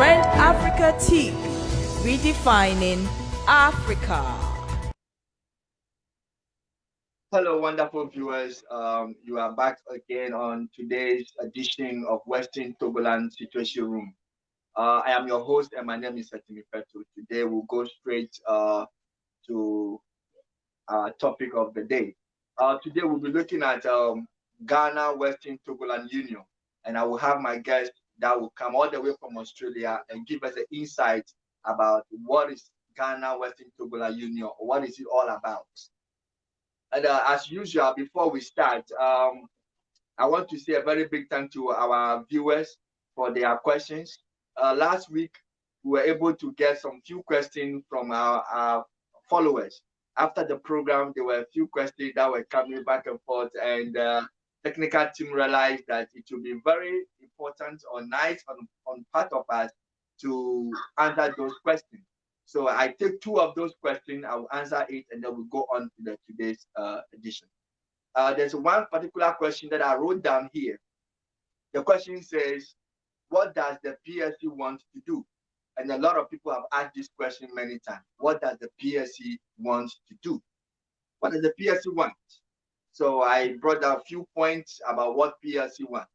When Africa TV, redefining Africa. Hello, wonderful viewers. You are back again on today's edition of Western Togoland Situation Room. I am your host, and my name is Setimi Fetu. Today, we'll go straight to our topic of the day. Today, we'll be looking at Ghana Western Togoland Union, and I will have my guest that will come all the way from Australia and give us an insight about what is Ghana Western Togoland Union, or what is it all about. And as usual, before we start, I want to say a very big thank to our viewers for their questions. Last week, we were able to get some few questions from our followers. After the program, there were a few questions that were coming back and forth, and the technical team realized that it would be very important or nice on part of us to answer those questions. So I take two of those questions, I will answer it, and then we'll go on to today's edition. There's one particular question that I wrote down here. The question says, what does the PSC want to do? And a lot of people have asked this question many times. What does the PSC want to do? What does the PSC want? So I brought down a few points about what PSC wants.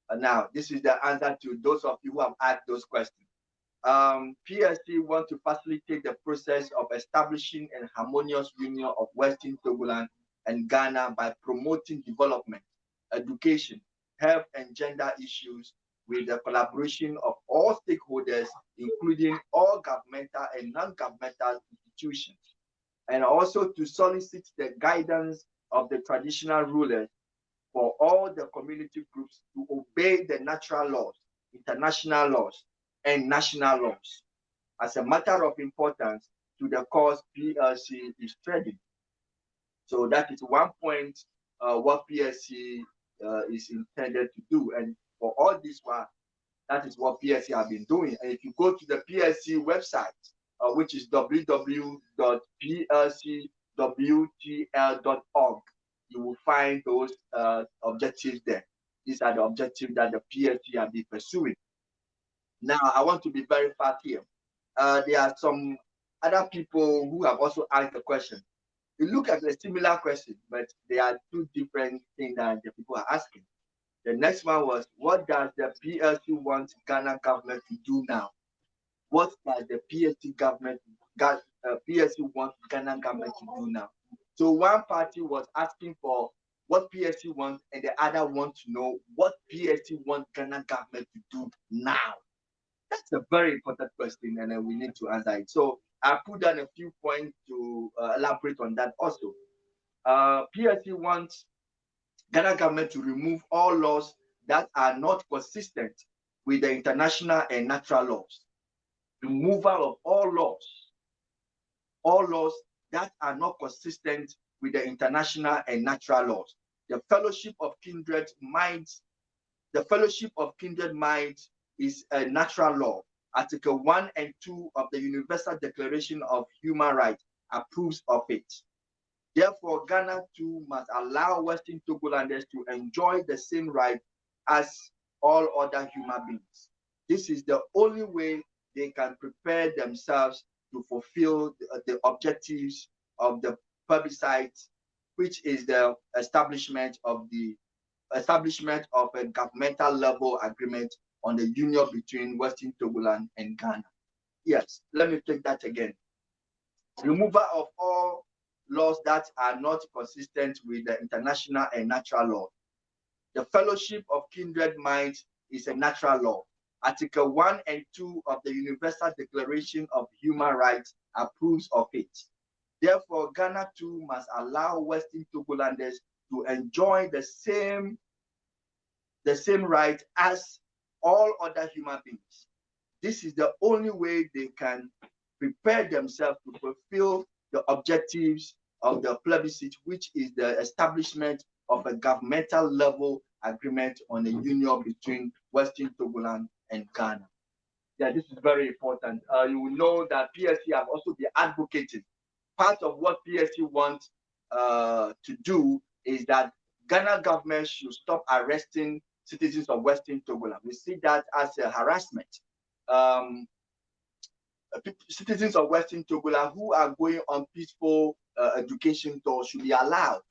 And now, this is the answer to those of you who have asked those questions. PSC want to facilitate the process of establishing a harmonious union of Western Togoland and Ghana by promoting development, education, health, and gender issues with the collaboration of all stakeholders, including all governmental and non-governmental institutions, and also to solicit the guidance of the traditional rulers for all the community groups to obey the natural laws, international laws, and national laws as a matter of importance to the cause PLC is treading. So that is one point what PSC is intended to do. And for all this one, that is what PSC have been doing. And if you go to the PSC website, which is www.plcwtl.org, you will find those objectives there. These are the objectives that the PSC have been pursuing. Now, I want to be very fast here. There are some other people who have also asked the question. You look at a similar question, but there are two different things that the people are asking. The next one was, what does the PLC want Ghana government to do now? What does the PLC want Ghana government to do now? So one party was asking for what PLC wants, and the other wants to know what PLC wants Ghana government to do now. That's a very important question, and we need to answer it. So I put down a few points to elaborate on that also. PLC wants Ghana government to remove all laws that are not consistent with the international and natural laws. Removal of all laws that are not consistent with the international and natural laws. The Fellowship of Kindred Minds is a natural law. Article 1 and 2 of the Universal Declaration of Human Rights approves of it. Therefore, Ghana too must allow Western Togolanders to enjoy the same right as all other human beings. This is the only way they can prepare themselves to fulfill the objectives of the plebiscite, which is the establishment of a governmental level agreement on the union between Western Togoland and Ghana. Yes, let me take that again. Removal of all laws that are not consistent with the international and natural law. The Fellowship of Kindred Minds is a natural law. Article 1 and 2 of the Universal Declaration of Human Rights approves of it. Therefore, Ghana too must allow Western Togolanders to enjoy the same right as all other human beings. This is the only way they can prepare themselves to fulfill the objectives of the plebiscite, which is the establishment of a governmental level agreement on a union between Western Togoland and Ghana. Yeah, this is very important. You will know that PSC have also been advocating. Part of what PSC wants to do is that Ghana government should stop arresting citizens of Western Togoland. We see that as a harassment. citizens of Western Togoland who are going on peaceful education tours should be allowed.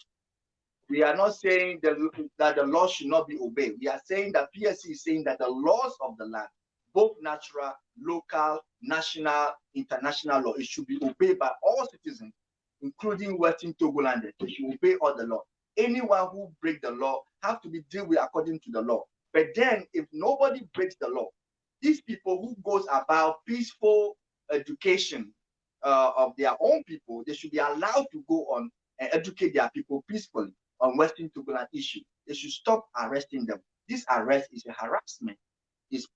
We are not saying that the law should not be obeyed. We are saying that PSC is saying that the laws of the land, both natural, local, national, international law, it should be obeyed by all citizens, including Western Togolanders. They should obey all the law. Anyone who breaks the law have to be dealt with according to the law. But then, if nobody breaks the law, these people who goes about peaceful education of their own people, they should be allowed to go on and educate their people peacefully on Western Togoland issue. They should stop arresting them. This arrest is a harassment. Is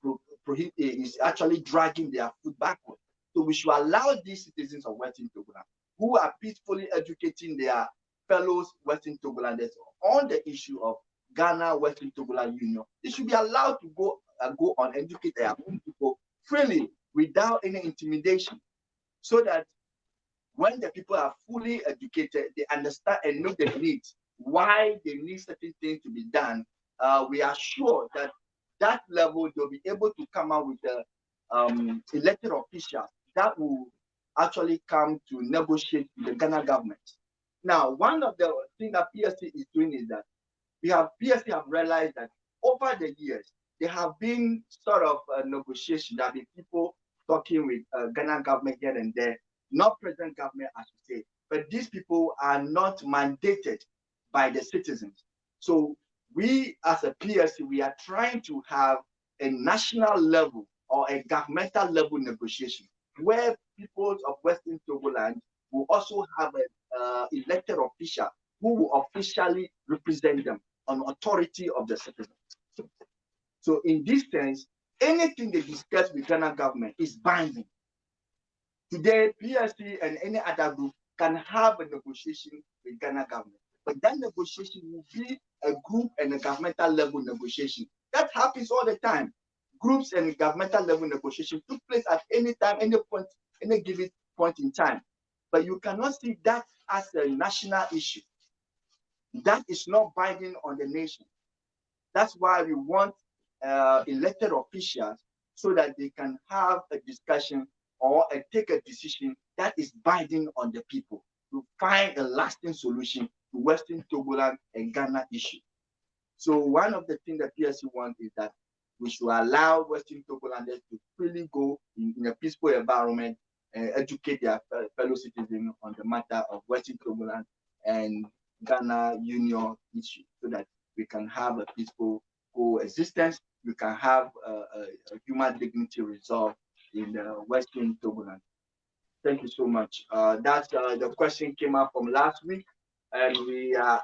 actually dragging their foot backward. So we should allow these citizens of Western Togoland who are peacefully educating their fellows Western Togolanders on the issue of Ghana Western Togoland Union. They should be allowed to go on educate their own people freely without any intimidation, so that when the people are fully educated, they understand and know the needs, why they need certain things to be done. We are sure that that level they'll be able to come out with elected officials that will actually come to negotiate with the Ghana government. Now, one of the things that PSC is doing is that PSC have realized that over the years there have been sort of negotiation. There have been people talking with Ghana government here and there, not present government, as you say, but these people are not mandated by the citizens. So we, as a PSC, we are trying to have a national level or a governmental level negotiation where people of Western Togoland will also have an elected official who will officially represent them on authority of the citizens. So in this sense, anything they discuss with Ghana government is binding. Today, PSC and any other group can have a negotiation with Ghana government, but that negotiation will be a group and a governmental level negotiation. That happens all the time. Groups and governmental level negotiation took place at any time, any point, any given point in time. But you cannot see that as a national issue. That is not binding on the nation. That's why we want elected officials so that they can have a discussion or take a decision that is binding on the people to find a lasting solution to Western Togoland and Ghana issue. So one of the things that PSC wants is that we should allow Western Togolanders to freely go in a peaceful environment and educate their fellow citizens on the matter of Western Togoland and Ghana Union issue, so that we can have a peaceful coexistence. We can have a human dignity resolved in the Western Togoland. Thank you so much. That's the question came up from last week, and we are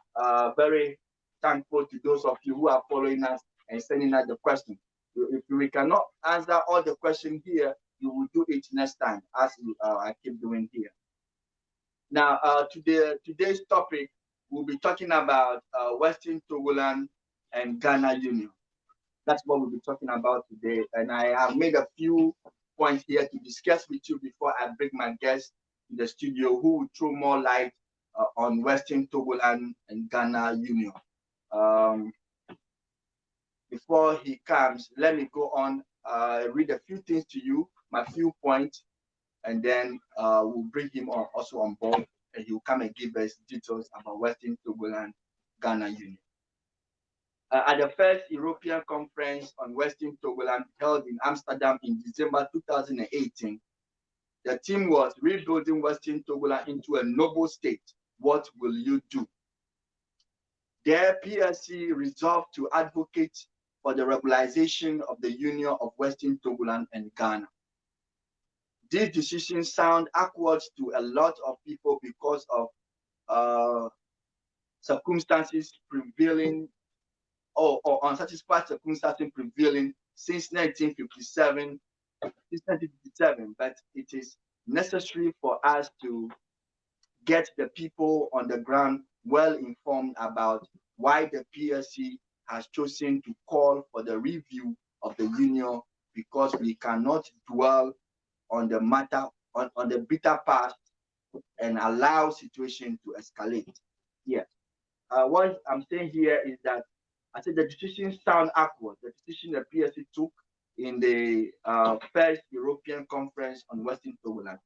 very thankful to those of you who are following us and sending us the question. If we cannot answer all the questions here, you will do it next time, as I keep doing here. Now, today's topic, we'll be talking about Western Togoland and Ghana Union. That's what we'll be talking about today. And I have made a few points here to discuss with you before I bring my guest in the studio who will throw more light on Western Togoland and Ghana Union. Before he comes, let me go on, read a few things to you, my few points, and then we'll bring him also on board, and he'll come and give us details about Western Togoland, Ghana Union. At the first European Conference on Western Togoland held in Amsterdam in December 2018, the theme was rebuilding Western Togoland into a noble state. What will you do? There, PSC resolved to advocate for the regularization of the union of Western Togoland and Ghana. These decisions sound awkward to a lot of people because of circumstances prevailing or unsatisfied circumstances prevailing since 1957, but it is necessary for us to get the people on the ground well informed about why the PSC has chosen to call for the review of the union, because we cannot dwell on the matter, on the bitter past and allow situation to escalate. Yes. What I'm saying here is that I said the decision sound awkward. The decision the PSC took in the first European Conference on Western Togoland.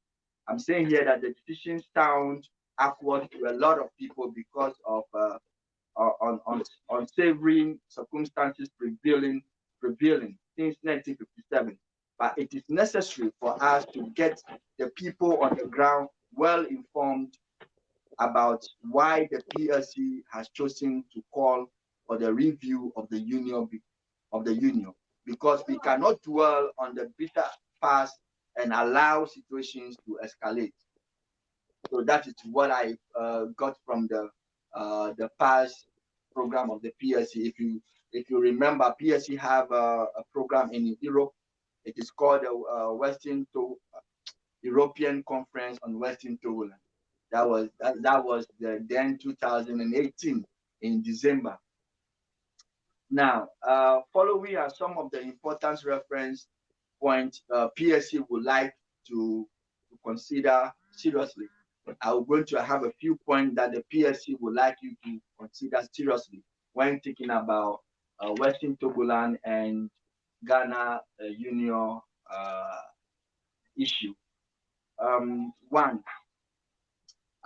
I'm saying here that the decision sounds awkward to a lot of people because of unsavory circumstances prevailing since 1957. But it is necessary for us to get the people on the ground well informed about why the PLC has chosen to call for the review of the union because we cannot dwell on the bitter past and allow situations to escalate. So that is what I got from the past program of the PLC. If you remember, PLC have a program in Europe. It is called the European Conference on Western Togoland. That was the then 2018 in December. Now, following are some of the important reference points PSC would like to consider seriously. I'm going to have a few points that the PSC would like you to consider seriously when thinking about Western Togoland and Ghana Union issue. One,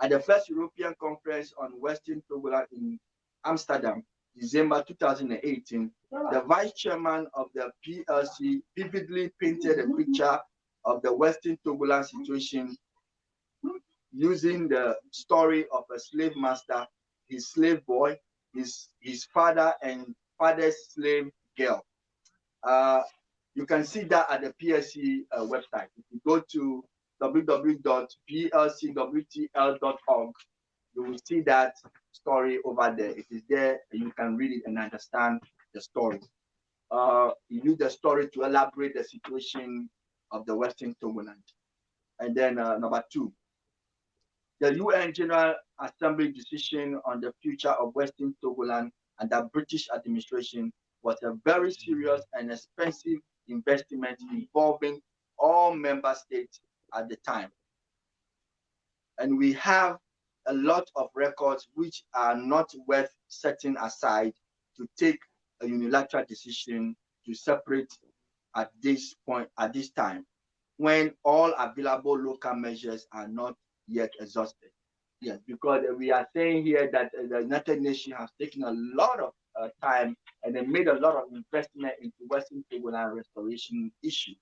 at the first European Conference on Western Togoland in Amsterdam, December 2018, the vice chairman of the PLC vividly painted a picture of the Western Togoland situation using the story of a slave master, his slave boy, his father, and father's slave girl. You can see that at the PLC website. If you go to www.plcwtl.org, you will see that story over there. It is there, and you can read it and understand the story. You use the story to elaborate the situation of the Western Togoland. And then number two, the UN General Assembly decision on the future of Western Togoland and the British administration was a very serious and expensive investment involving all member states at the time. And we have a lot of records which are not worth setting aside to take a unilateral decision to separate at this point, at this time, when all available local measures are not yet exhausted. Yes, because we are saying here that the United Nations has taken a lot of time and they made a lot of investment into Western Togoland restoration issue.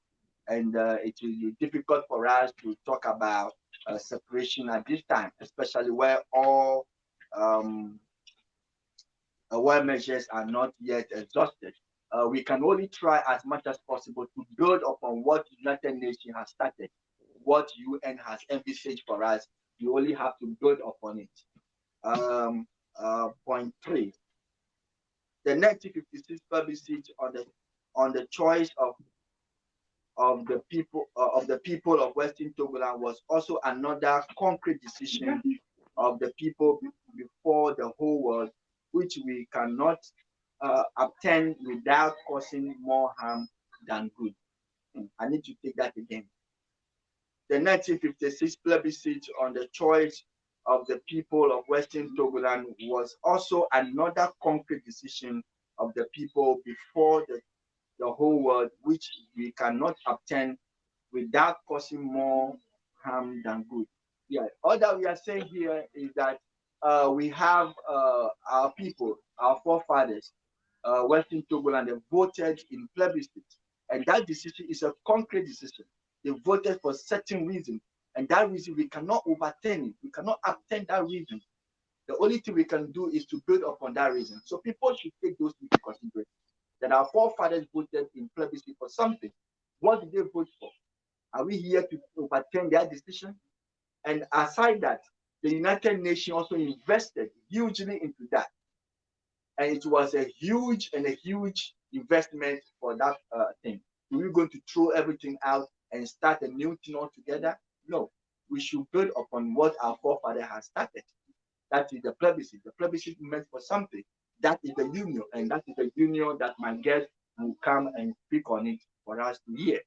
And it will be difficult for us to talk about separation at this time, especially where all measures are not yet exhausted. We can only try as much as possible to build upon what United Nations has started, what UN has envisaged for us. You only have to build upon it. Point three, the 1956 plebiscite on the choice of the people of Western Togoland was also another concrete decision of the people before the whole world, which we cannot obtain without causing more harm than good. I need to take that again. The 1956 plebiscite on the choice of the people of Western Togoland was also another concrete decision of the people before the whole world, which we cannot obtain without causing more harm than good. Yeah, all that we are saying here is that we have our people, our forefathers, Western Togoland, they voted in plebiscite, and that decision is a concrete decision. They voted for certain reason, and that reason we cannot overturn it. We cannot obtain that reason. The only thing we can do is to build upon that reason. So people should take those into consideration. That our forefathers voted in plebiscite for something. What did they vote for? Are we here to overturn their decision? And aside that, the United Nations also invested hugely into that. And it was a huge investment for that thing. Are we going to throw everything out and start a new thing altogether? No. We should build upon what our forefather has started. That is the plebiscite. The plebiscite meant for something. That is the union, and that is the union that my guest will come and speak on it for us to hear.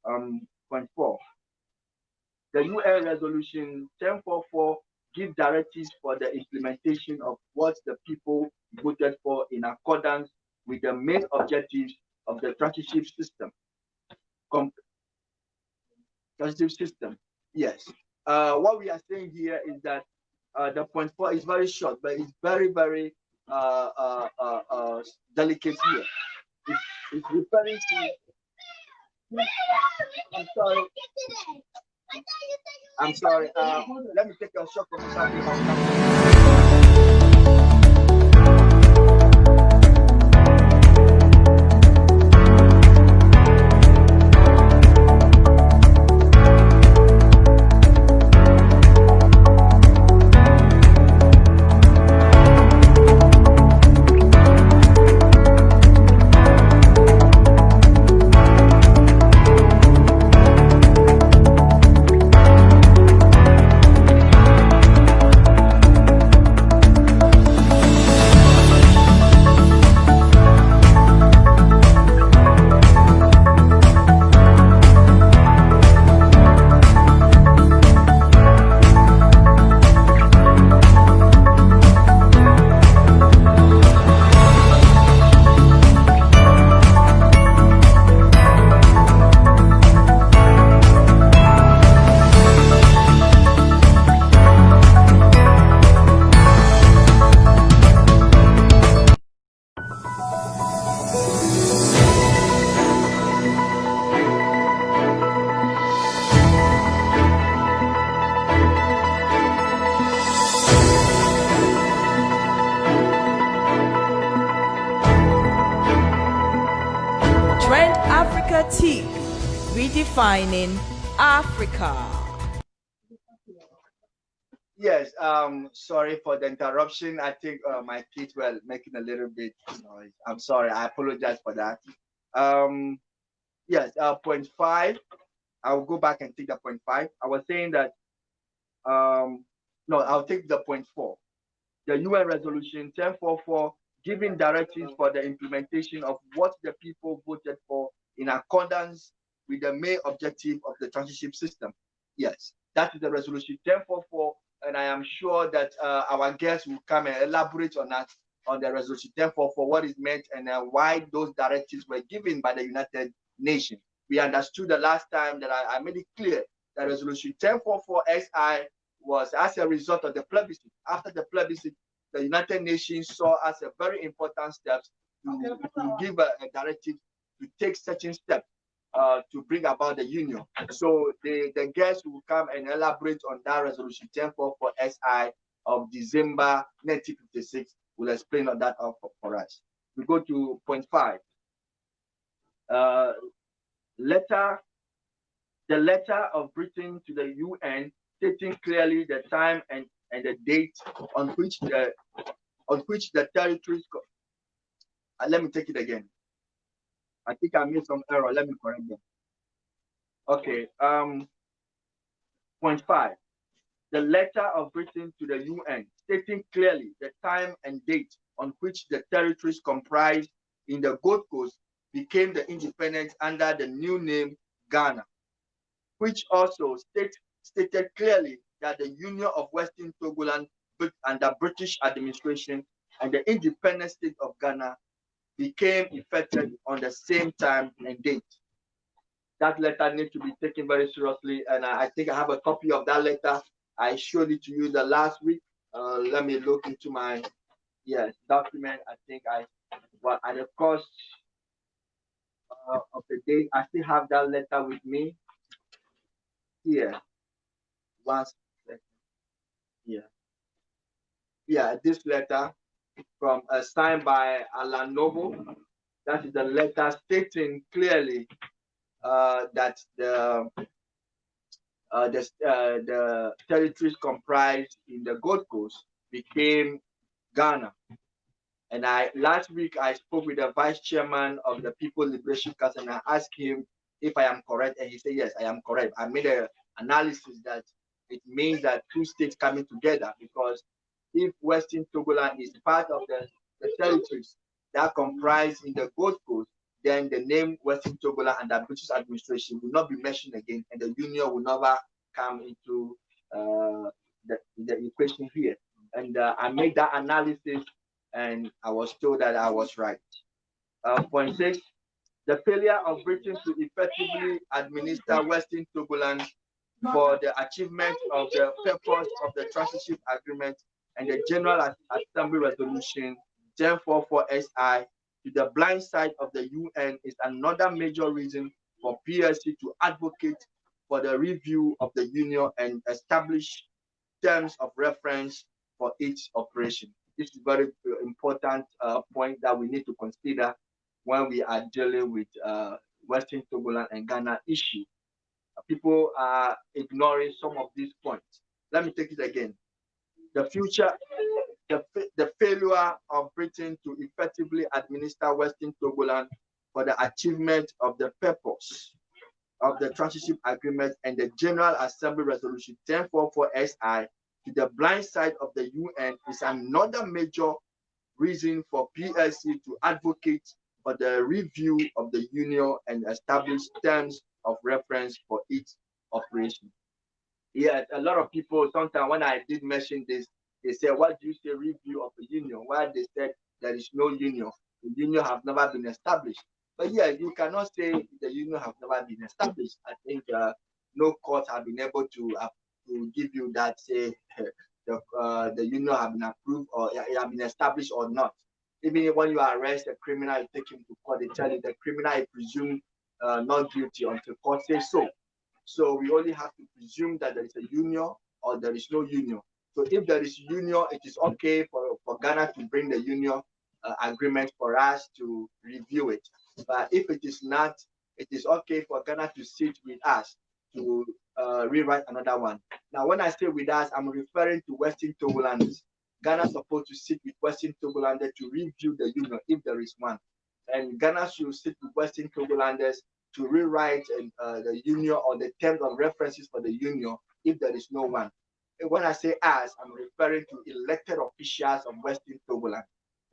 Point four. The UN resolution 1044 gives directives for the implementation of what the people voted for in accordance with the main objectives of the transitive system. Transitive system. Yes. What we are saying here is that the point 4 is very short, but it's very, very delicate here. It's referring to. I'm sorry. I'm sorry. Let me take a shot from something. Trend Africa TV, redefining Africa. Yes, sorry for the interruption. I think my kids were making a little bit noise. I'm sorry. I apologize for that. Yes, point 5. I'll go back and take the point 5. I was saying that no, I'll take the point 4. The UN resolution 1044 giving directives for the implementation of what the people voted for in accordance with the main objective of the transition system. Yes, that is the resolution 1044, and I am sure that our guests will come and elaborate on that, on the resolution 1044, what is meant and why those directives were given by the United Nations. We understood the last time that I made it clear that resolution 1044 SI was as a result of the plebiscite. After the plebiscite, the United Nations saw as a very important step to give a directive to take certain steps to bring about the union. So the guests will come and elaborate on that resolution 1044 SI of December 1956. Will explain on that for us. We go to point 5. The letter of Britain to the UN stating clearly the time and the date on which the territories. Let me take it again. I think I made some error. Let me correct them. Okay. Point 5. The letter of Britain to the UN stating clearly the time and date on which the territories comprised in the Gold Coast became the independence under the new name Ghana, which also stated clearly that the Union of Western Togoland under British administration and the independent state of Ghana became effective on the same time and date. That letter needs to be taken very seriously, and I think I have a copy of that letter. I showed it to you the last week. Let me look into my document. I think at the cost of the day, I still have that letter with me here. One second. This letter from signed by Alan Noble. That is the letter stating clearly that the territories comprised in the Gold Coast became Ghana. And last week I spoke with the vice chairman of the People Liberation Council and I asked him if I am correct, and he said yes, I am correct. I made an analysis that it means that two states coming together, because if Western Togoland is part of the territories that comprise in the Gold Coast, then the name Western Togoland under British administration will not be mentioned again, and the union will never come into the equation here. And I made that analysis, and I was told that I was right. Point 6, The failure of Britain to effectively administer Western Togoland for the achievement of the purpose of the Transition Agreement and the General Assembly Resolution 1044-SI to the blind side of the UN is another major reason for PSC to advocate for the review of the Union and establish terms of reference for each operation. This is very important point that we need to consider when we are dealing with Western Togoland and Ghana issue. People are ignoring some of these points. Let me take it again. The failure of Britain to effectively administer Western Togoland for the achievement of the purpose of the Transition Agreement and the General Assembly Resolution 1044-SI to the blind side of the UN is another major reason for PLC to advocate for the review of the Union and establish terms of reference for each operation. Yeah, a lot of people, sometimes when I did mention this, they say, what do you say review of the Union? Why they said there is no Union. The Union have never been established. But yeah, you cannot say the Union have never been established. I think no court have been able to give you that, say, the Union have been approved or it have been established or not. Even when you arrest a criminal, you take him to court, they tell you the criminal is presumed not guilty until court says so. So we only have to presume that there is a union or there is no union. So if there is union, it is okay for Ghana to bring the union agreement for us to review it. But if it is not, it is okay for Ghana to sit with us to rewrite another one. Now, when I say with us, I'm referring to Western Togolanders. Ghana is supposed to sit with Western Togolanders to review the union if there is one. And Ghana should sit with Western Togolanders to rewrite the union or the terms of references for the union if there is no one. And when I say us, I'm referring to elected officials of Western Togoland.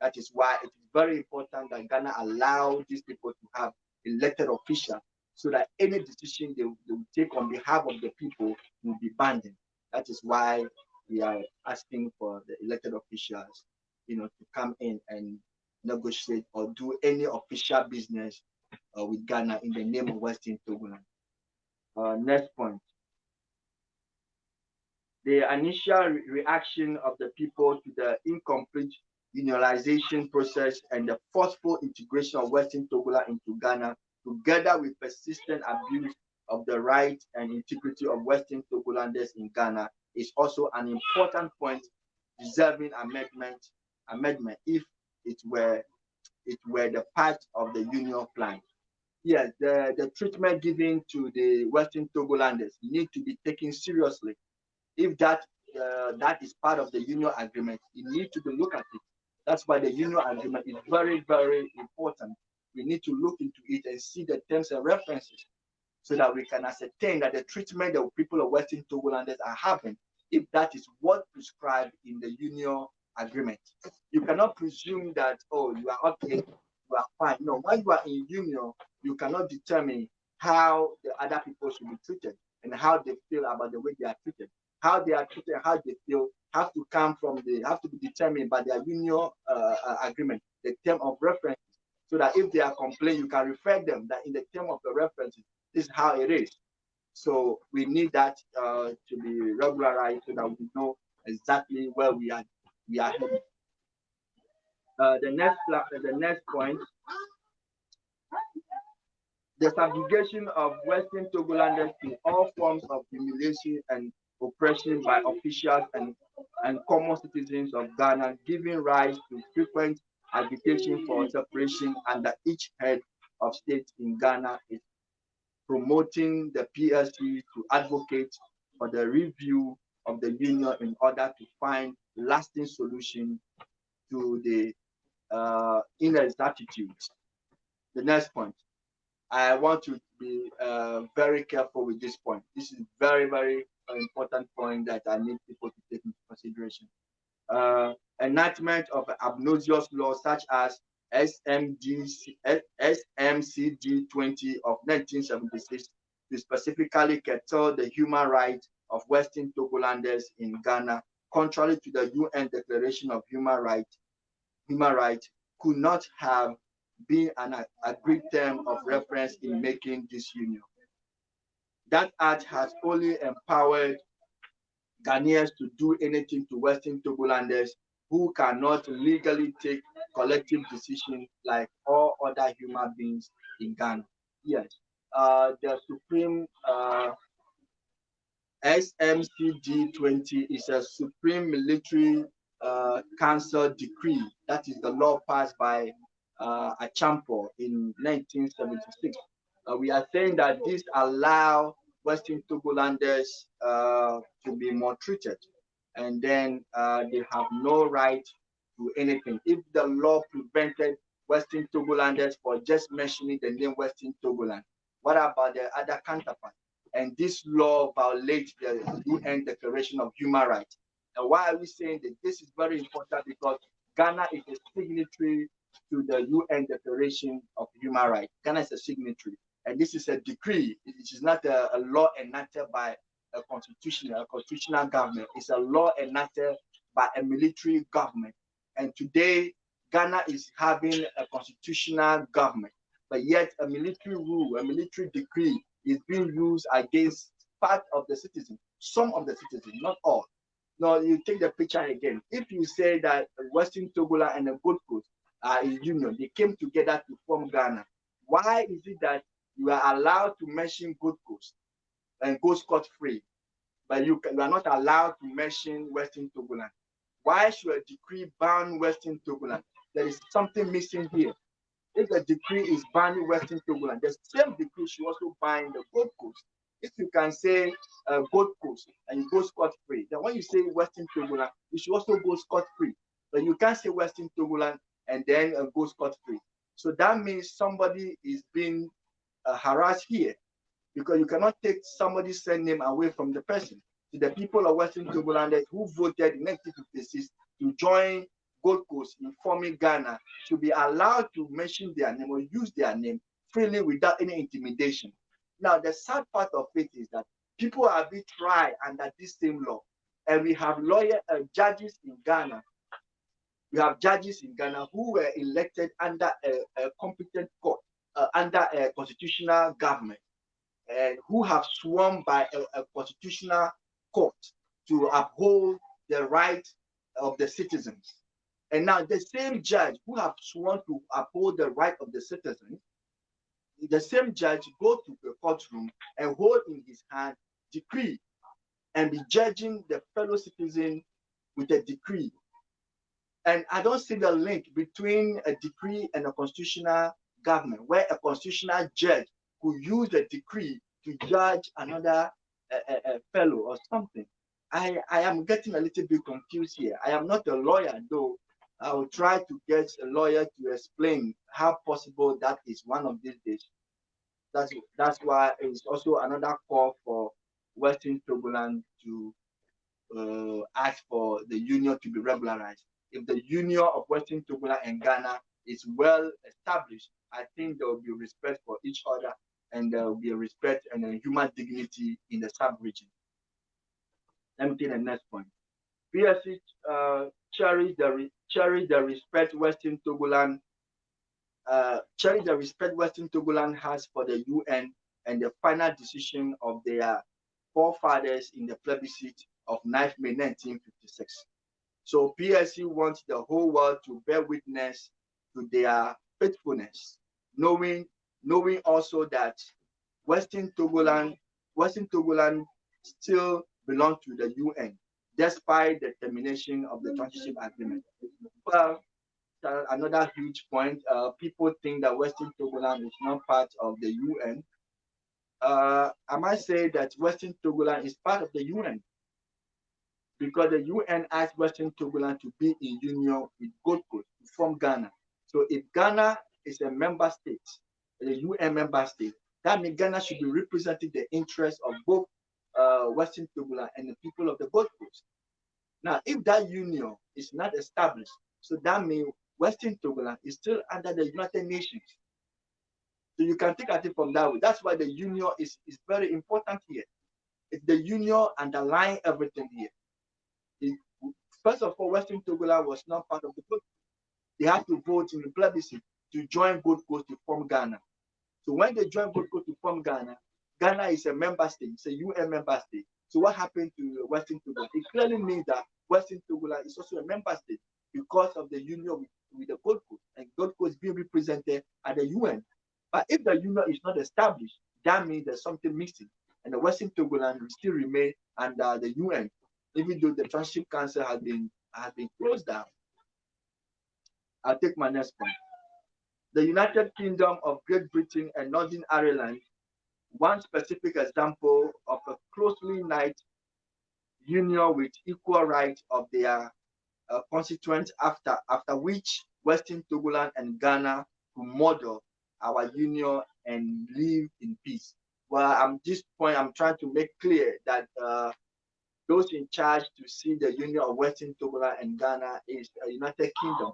That is why it is very important that Ghana allow these people to have elected officials so that any decision they will take on behalf of the people will be binding. That is why we are asking for the elected officials, to come in and negotiate or do any official business with Ghana in the name of Western Togoland. Next point. The initial reaction of the people to the incomplete unionization process and the forceful integration of Western Togoland into Ghana, together with persistent abuse of the rights and integrity of Western Togolanders in Ghana, is also an important point deserving amendment if it were the part of the union plan. Yes, the treatment given to the Western Togolanders need to be taken seriously. If that is part of the union agreement, you need to look at it. That's why the union agreement is very, very important. We need to look into it and see the terms and references so that we can ascertain that the treatment that people of Western Togolanders are having, if that is what prescribed in the union agreement. You cannot presume that, oh, you are okay, you are fine. No, when you are in union, you cannot determine how the other people should be treated and how they feel about the way they are treated. How they are treated, how they feel, have to be determined by their union agreement, the term of reference, so that if they are complaining, you can refer them that in the term of the references, this is how it is. So we need that to be regularized so that we know exactly where we are heading. The next point. The subjugation of Western Togolanders to all forms of humiliation and oppression by officials and common citizens of Ghana, giving rise to frequent agitation for separation under each head of state in Ghana, is promoting the PLC to advocate for the review of the union in order to find lasting solution to the inexactitudes. The next point. I want to be very careful with this point. This is very, very important point that I need people to take into consideration. Enactment of obnoxious laws such as SMCD 20 of 1976 to specifically curtail the human rights of Western Togolanders in Ghana, contrary to the UN Declaration of Human Rights, could not have being an agreed term of reference in making this union. That act has only empowered Ghanaians to do anything to Western Togolanders who cannot legally take collective decisions like all other human beings in Ghana. Yes, the Supreme SMCD 20 is a Supreme Military Council decree. That is the law passed by Achampo in 1976. We are saying that this allow Western Togolanders to be more treated, and then they have no right to anything. If the law prevented Western Togolanders for just mentioning the name Western Togoland, what about the other counterparts? And this law violates the UN Declaration of Human Rights. And why are we saying that this is very important? Because Ghana is a signatory to the UN Declaration of Human Rights. Ghana is a signatory, and this is a decree. It is not a law enacted by a constitutional government. It's a law enacted by a military government. And today, Ghana is having a constitutional government, but yet a military rule, a military decree is being used against part of the citizens, some of the citizens, not all. Now, you take the picture again. If you say that Western Togoland and the Gold Coast are in union, they came together to form Ghana, why is it that you are allowed to mention Gold Coast and go scot-free, but you are not allowed to mention Western Togoland? Why should a decree ban Western Togoland? There is something missing here. If the decree is banning Western Togoland, the same decree should also ban the Gold Coast. If you can say Gold Coast and you go scot-free, then when you say Western Togoland, you should also go scot-free. But you can't say Western Togoland and then go scot-free. So that means somebody is being harassed here, because you cannot take somebody's surname away from the person. So the people of Western Togoland who voted in 1956 to join Gold Coast in forming Ghana should be allowed to mention their name or use their name freely without any intimidation. Now, the sad part of it is that people are being tried under this same law, and we have judges in Ghana. We have judges in Ghana who were elected under a competent court, under a constitutional government, and who have sworn by a constitutional court to uphold the rights of the citizens. And now the same judge who have sworn to uphold the right of the citizens, the same judge go to the courtroom and hold in his hand decree and be judging the fellow citizen with a decree. And I don't see the link between a decree and a constitutional government, where a constitutional judge could use a decree to judge another fellow or something. I am getting a little bit confused here. I am not a lawyer, though. I will try to get a lawyer to explain how possible that is one of these days. That's why it's also another call for Western Togoland to ask for the union to be regularized. If the union of Western Togoland and Ghana is well established, I think there will be respect for each other, and there will be a respect and a human dignity in the sub-region. Let me take the next point. PSC cherish the respect Western Togoland has for the UN and the final decision of their forefathers in the plebiscite of 9th May 1956. So PSC wants the whole world to bear witness to their faithfulness, knowing also that Western Togoland still belongs to the UN, despite the termination of the Transition Agreement. Well, another huge point, people think that Western Togoland is not part of the UN. I might say that Western Togoland is part of the UN, because the UN asked Western Togoland to be in union with Gold Coast to form Ghana. So if Ghana is a member state, a UN member state, that means Ghana should be representing the interests of both Western Togoland and the people of the Gold Coast. Now, if that union is not established, so that means Western Togoland is still under the United Nations. So you can take at it from that way. That's why the union is very important here. It's the union underlying everything here. First of all, Western Togoland was not part of the group. They had to vote in the plebiscite. to join Gold Coast to form Ghana. So when they join Gold Coast to form Ghana, Ghana is a member state, it's a UN member state. So what happened to Western Togoland? It clearly means that Western Togoland is also a member state because of the union with the Gold Coast, and Gold Coast being represented at the UN. But if the union is not established, that means there's something missing, and the Western Togoland will still remain under the UN, even though the Transition Council has been closed down. I'll take my next point. The United Kingdom of Great Britain and Northern Ireland, one specific example of a closely knit union with equal rights of their constituents, after which Western Togoland and Ghana will model our union and live in peace. Well, at this point, I'm trying to make clear that those in charge to see the union of Western Togoland and Ghana is the United Kingdom,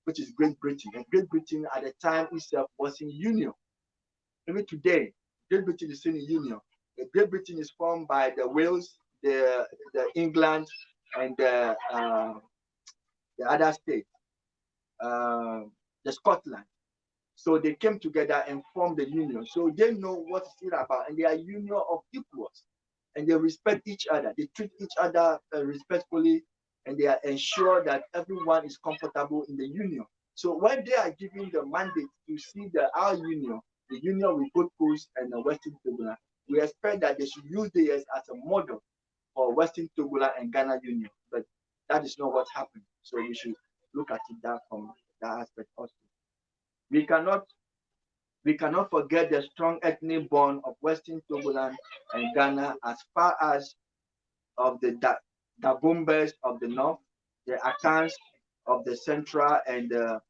which is Great Britain. And Great Britain at the time itself was in union. Even today, Great Britain is still in union. Great Britain is formed by the Wales, the England, and the other state, the Scotland. So they came together and formed the union. So they know what it's about, and they are a union of equals, and they respect each other. They treat each other respectfully, and they are ensure that everyone is comfortable in the union. So when they are giving the mandate to see our union, the union with Gold Coast and the Western Togoland, we expect that they should use this as a model for Western Togoland and Ghana union. But that is not what happened. So we should look at it that from that aspect also. We cannot forget the strong ethnic bond of Western Togoland and Ghana, as far as of the Dagombes of the north, the Akans of the central, and the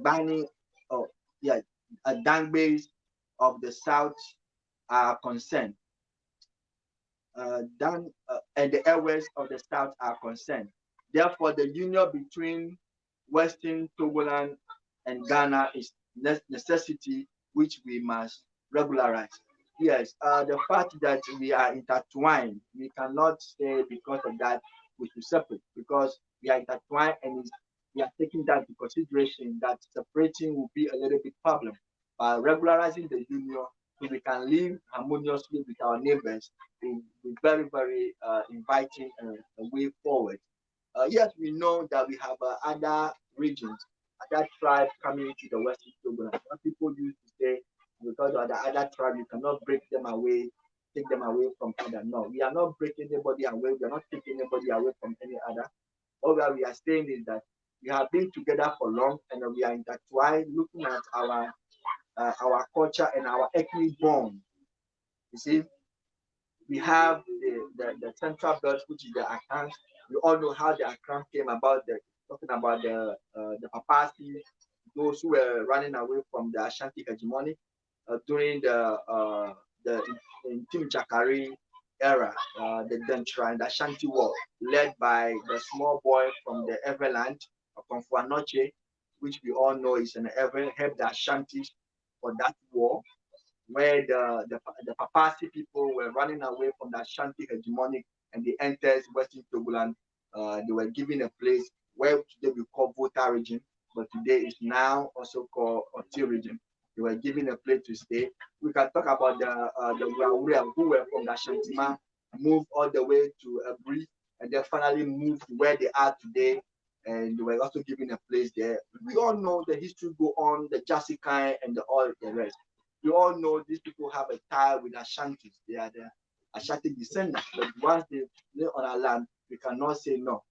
Bani, Dangbes of the south are concerned. And the areas of the south are concerned. Therefore, the union between Western Togoland and Ghana is necessity which we must regularize. Yes, the fact that we are intertwined, we cannot say because of that we should separate, because we are intertwined, and we are taking that into consideration that separating will be a little bit problem. By regularizing the union, so we can live harmoniously with our neighbors, will be very, very inviting a way forward. Yes, we know that we have other regions, other tribes coming into the Western Togoland. Some people used to say, because of the other tribe, you cannot break them away, take them away from other. No, we are not breaking anybody away. We are not taking anybody away from any other. All that we are saying is that we have been together for long, and we are intertwined, looking at our culture and our ethnic bond. You see, we have the central belt, which is the Akans. We all know how the Akans came about. Talking about the Papasi, those who were running away from the Ashanti hegemony during the Tim Jakari era, the Dentra and the Ashanti War, led by the small boy from the Everland, Konfuanoche, which we all know is an Ever, helped the Ashantis for that war, where the Papasi people were running away from the Ashanti hegemonic, and they entered Western Togoland. They were given a place where today we call Volta region, but today is now also called Oti region. They were given a place to stay. We can talk about the Wawure who were from the Ashantima, moved all the way to Abri, and then finally moved to where they are today, and they were also given a place there. We all know the history go on, the Jasikai and all the rest. We all know these people have a tie with Ashantis. They are the Ashanti descendants, but once they live on our land, we cannot say no.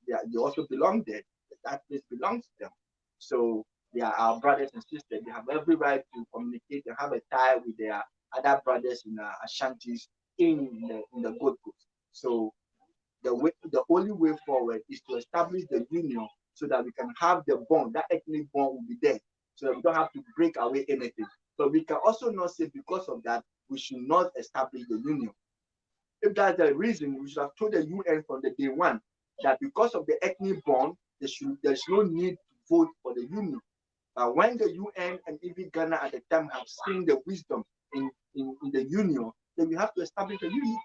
They also belong there. That place belongs to them. So they are our brothers and sisters. They have every right to communicate and have a tie with their other brothers in Ashantis in the Gold Coast. So the only way forward is to establish the union so that we can have the bond. That ethnic bond will be there, so that we don't have to break away anything. So we can also not say because of that we should not establish the union. If that's the reason, we should have told the UN from the day one that because of the ethnic bond, there's no need to vote for the union. But when the UN and even Ghana at the time have seen the wisdom in the union, then we have to establish the union.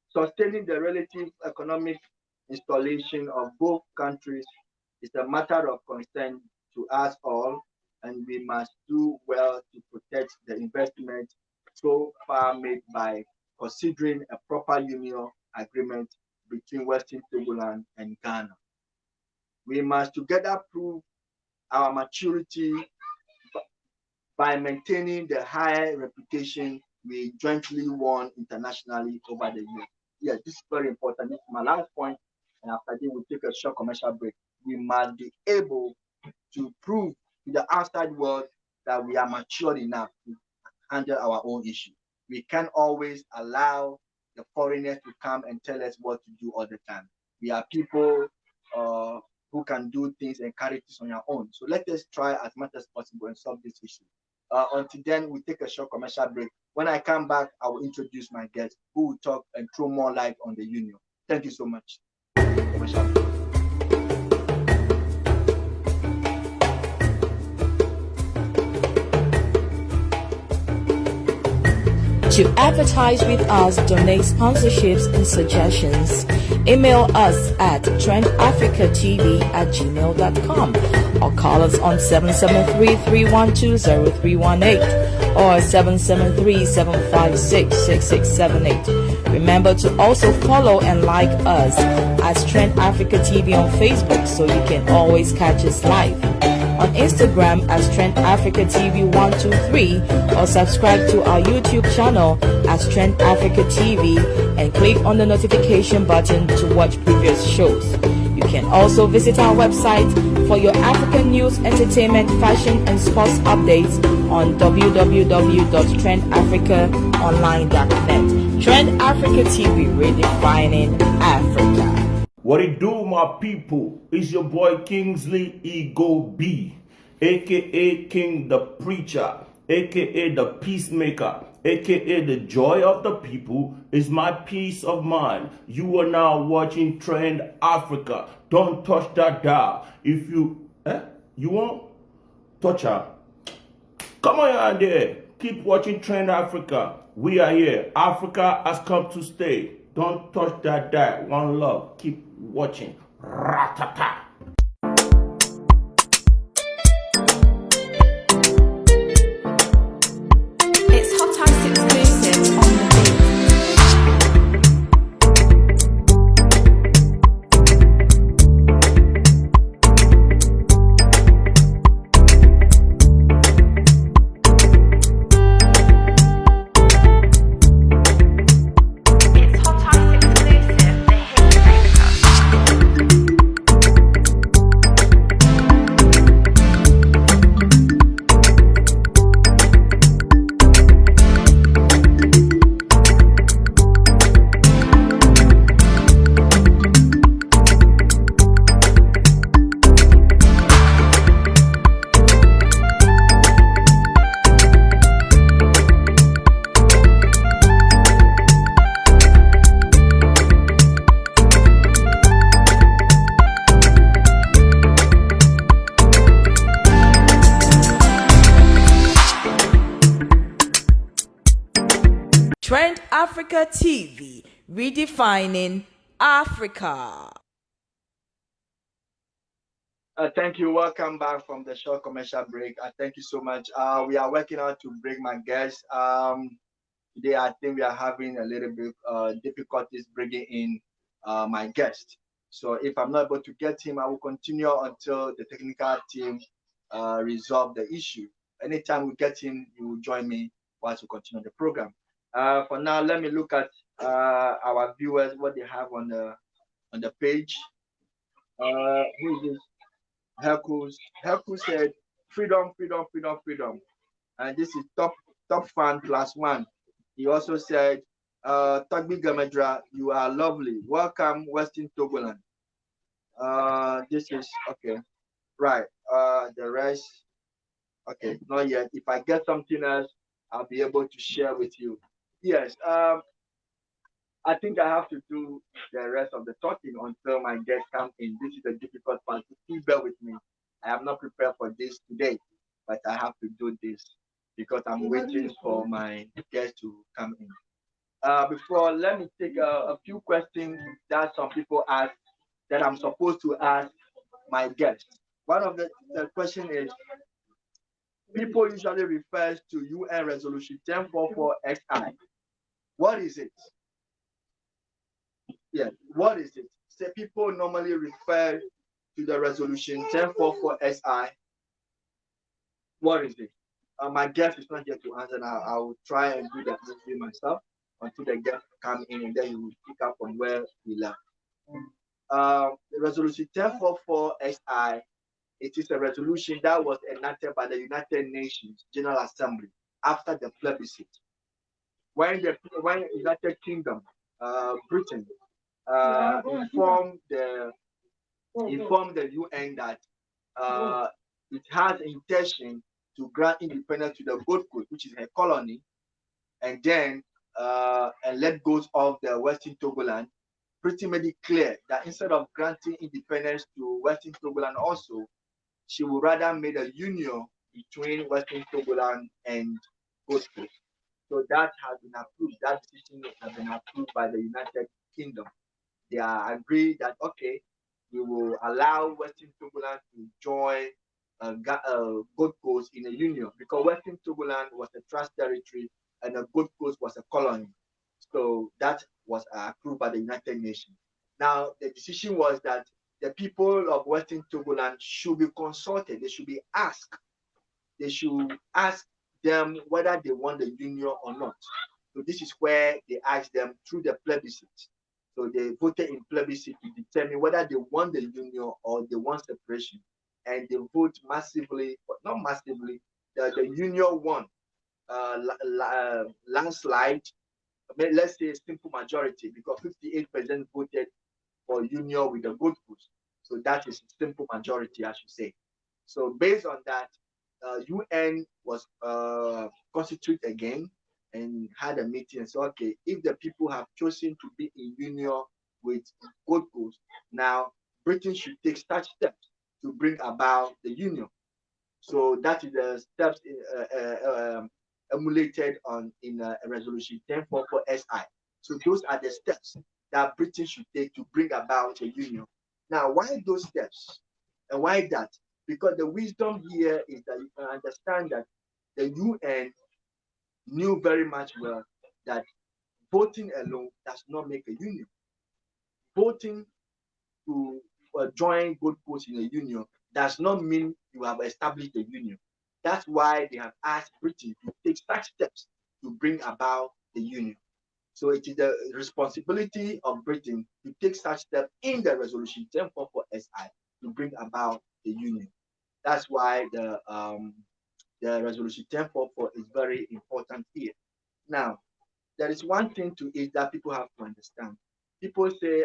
Sustaining the relative economic installation of both countries is a matter of concern to us all, and we must do well to protect the investment so far made by considering a proper union agreement between Western Togoland and Ghana. We must together prove our maturity by maintaining the high reputation we jointly won internationally over the years. Yes, this is very important. This is my last point, and after this, we'll take a short commercial break. We must be able to prove to the outside world that we are mature enough to handle our own issue. We can't always allow the foreigners to come and tell us what to do all the time. We are people uh, who can do things and carry things on our own. So let us try as much as possible and solve this issue. Until then, we take a short commercial break. When I come back, I will introduce my guest who will talk and throw more light on the union. Thank you so much. Commercial break. To advertise with us, donate sponsorships and suggestions, email us at trendafricatv@gmail.com or call us on 773-312-0318 or 773-756-6678. Remember to also follow and like us at Trend Africa TV on Facebook so you can always catch us live. On Instagram as Trend Africa TV 123 or subscribe to our YouTube channel as Trend Africa TV and click on the notification button to watch previous shows. You can also visit our website for your African news, entertainment, fashion and sports updates on www.trendafricaonline.net. Trend Africa TV, redefining Africa. What it do, my people? It's your boy Kingsley Ego B, aka King the Preacher, aka the Peacemaker, aka the Joy of the People is my peace of mind. You are now watching Trend Africa. Don't touch that dial. If you won't touch her. Come on there. Keep watching Trend Africa. We are here. Africa has come to stay. Don't touch that dial. One love. Keep watching. Ratata. It's Hot Ice exclusive on the beat. Trend Africa TV, redefining Africa. Thank you. Welcome back from the short commercial break. Thank you so much. We are working out to bring my guests. Today, I think we are having a little bit difficulties bringing in my guest. So if I'm not able to get him, I will continue until the technical team resolve the issue. Anytime we get him, he will join me whilst we continue the program. For now, let me look at our viewers, what they have on the page. Who is this? Hercules. Hercules said, "Freedom, freedom, freedom, freedom." And this is top fan +1. He also said, "Tagbi Gamedra, you are lovely. Welcome, Western Togoland." This is okay, right? The rest, okay, not yet. If I get something else, I'll be able to share with you. Yes. I think I have to do the rest of the talking until my guests come in. This is a difficult part. Please bear with me. I am not prepared for this today, but I have to do this because I'm waiting for my guests to come in. Before, let me take a few questions that some people ask that I'm supposed to ask my guests. One of the question is, people usually refer to UN Resolution 1044 XI. What is it? Yeah, what is it? So people normally refer to the resolution 1044 SI. What is it? My guest is not here to answer now. I will try and do that interview myself until the guest come in, and then he will pick up from where we left. The resolution 1044 SI, it is a resolution that was enacted by the United Nations General Assembly after the plebiscite. When the United Kingdom, Britain, informed the UN that it has intention to grant independence to the Gold Coast, which is a colony, and then and let go of the Western Togoland. Britain made it clear that instead of granting independence to Western Togoland also, she would rather make a union between Western Togoland and Gold Coast. So that has been approved. That decision has been approved by the United Kingdom. They are agreed that, okay, we will allow Western Togoland to join Gold Coast in a union, because Western Togoland was a trust territory and the Gold Coast was a colony. So that was approved by the United Nations. Now, the decision was that the people of Western Togoland should be consulted. They should be asked. They should ask them whether they want the union or not. So this is where they asked them through the plebiscite. So they voted in plebiscite to determine whether they want the union or they want separation. And they vote massively, but not massively, the union won. Landslide, let's say a simple majority, because 58% voted for union with the Gold Coast. So that is a simple majority, I should say. So based on that, UN was constituted again and had a meeting and said, okay, if the people have chosen to be in union with Gold Coast, now Britain should take such steps to bring about the union. So that is the steps emulated in resolution 1044 SI. So those are the steps that Britain should take to bring about a union. Now, why those steps? And why that? Because the wisdom here is that you can understand that the UN knew very much well that voting alone does not make a union. Voting to join Gold Coast in a union does not mean you have established a union. That's why they have asked Britain to take such steps to bring about the union. So it is the responsibility of Britain to take such steps in the resolution 1044 SI to bring about the union. That's why the resolution 1044 is very important here. Now, there is one thing to it that people have to understand. People say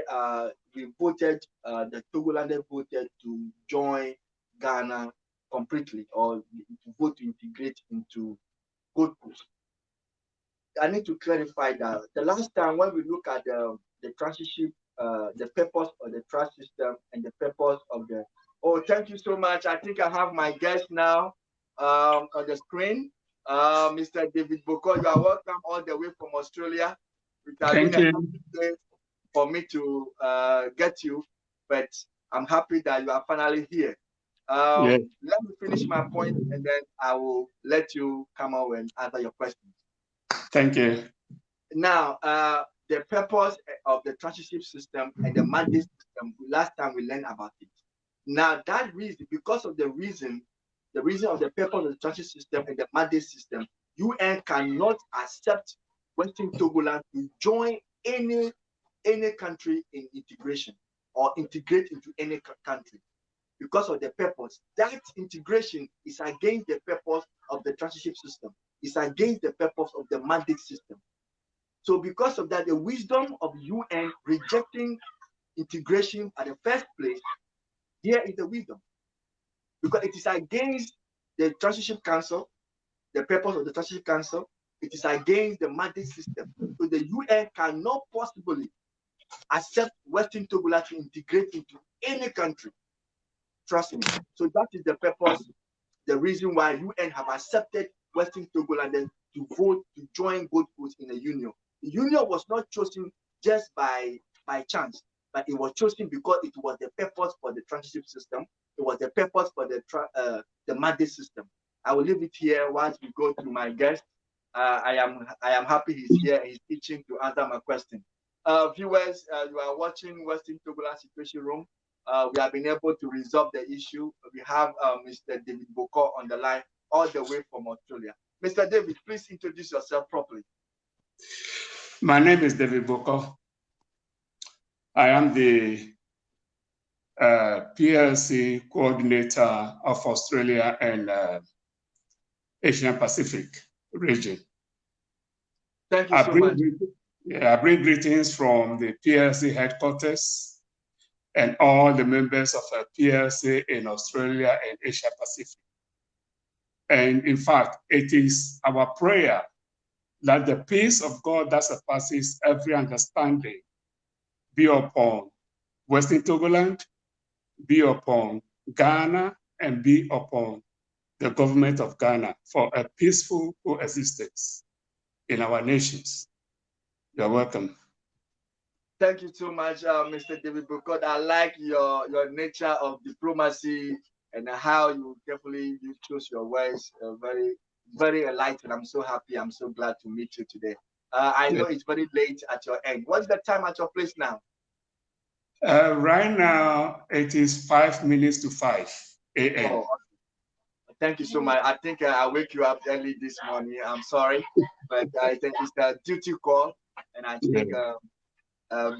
we voted, the Togolanders voted to join Ghana completely, or to vote to integrate into Gold Coast. I need to clarify that. The last time when we look at the transition, the purpose of the trust system and the purpose of the... Oh, thank you so much. I think I have my guest now on the screen. Mr. David Boko, you are welcome all the way from Australia. Thank you. For me to get you, but I'm happy that you are finally here. Let me finish my point and then I will let you come out and answer your questions. Thank you. Now, the purpose of the transition system and the mandate system, last time we learned about it. Now, that reason, because of the reason of the purpose of the transition system and the mandate system, UN cannot accept Western Togoland to join any country in integration or integrate into any country. Because of the purpose, that integration is against the purpose of the transition system. It's against the purpose of the mandate system. So because of that, the wisdom of UN rejecting integration at the first place, here is the wisdom. Because it is against the transition council, the purpose of the transition council, it is against the mandate system. So the UN cannot possibly accept Western Togoland to integrate into any country. Trust me. So that is the purpose, the reason why UN have accepted Western Togolanders to vote to join Gold Coast in a union. The union was not chosen just by chance, but it was chosen because it was the purpose for the transitive system. It was the purpose for the mandate system. I will leave it here once we go to my guest. I am happy he's here and he's teaching to answer my question. Viewers, you are watching Western Togoland Situation Room. We have been able to resolve the issue. We have Mr. David Boko on the line all the way from Australia. Mr. David, please introduce yourself properly. My name is David Boko. I am the PLC coordinator of Australia and Asian Pacific region. Thank you so much. I bring greetings from the PLC headquarters and all the members of PLC in Australia and Asia Pacific. And in fact, it is our prayer that the peace of God that surpasses every understanding be upon Western Togoland, be upon Ghana, and be upon the government of Ghana for a peaceful coexistence in our nations. You're welcome. Thank you so much, Mr. David Bukot. I like your nature of diplomacy and how you carefully choose your words. Very, very enlightened. I'm so happy. I'm so glad to meet you today. I know it's very late at your end. What's the time at your place now? Right now, it is 5 minutes to 5 a.m. Oh, thank you so much. I think I wake you up early this morning. I'm sorry, but I think it's a duty call. And I think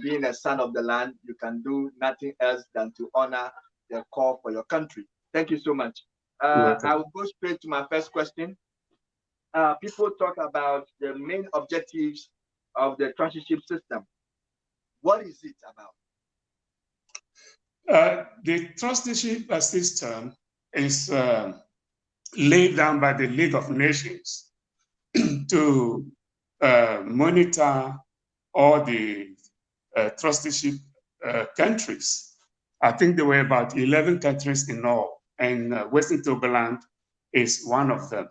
being a son of the land, you can do nothing else than to honor the call for your country. Thank you so much. I will go straight to my first question. People talk about the main objectives of the transition system. What is it about? The trusteeship system is laid down by the League of Nations to monitor all the trusteeship countries. I think there were about 11 countries in all, and Western Togoland is one of them.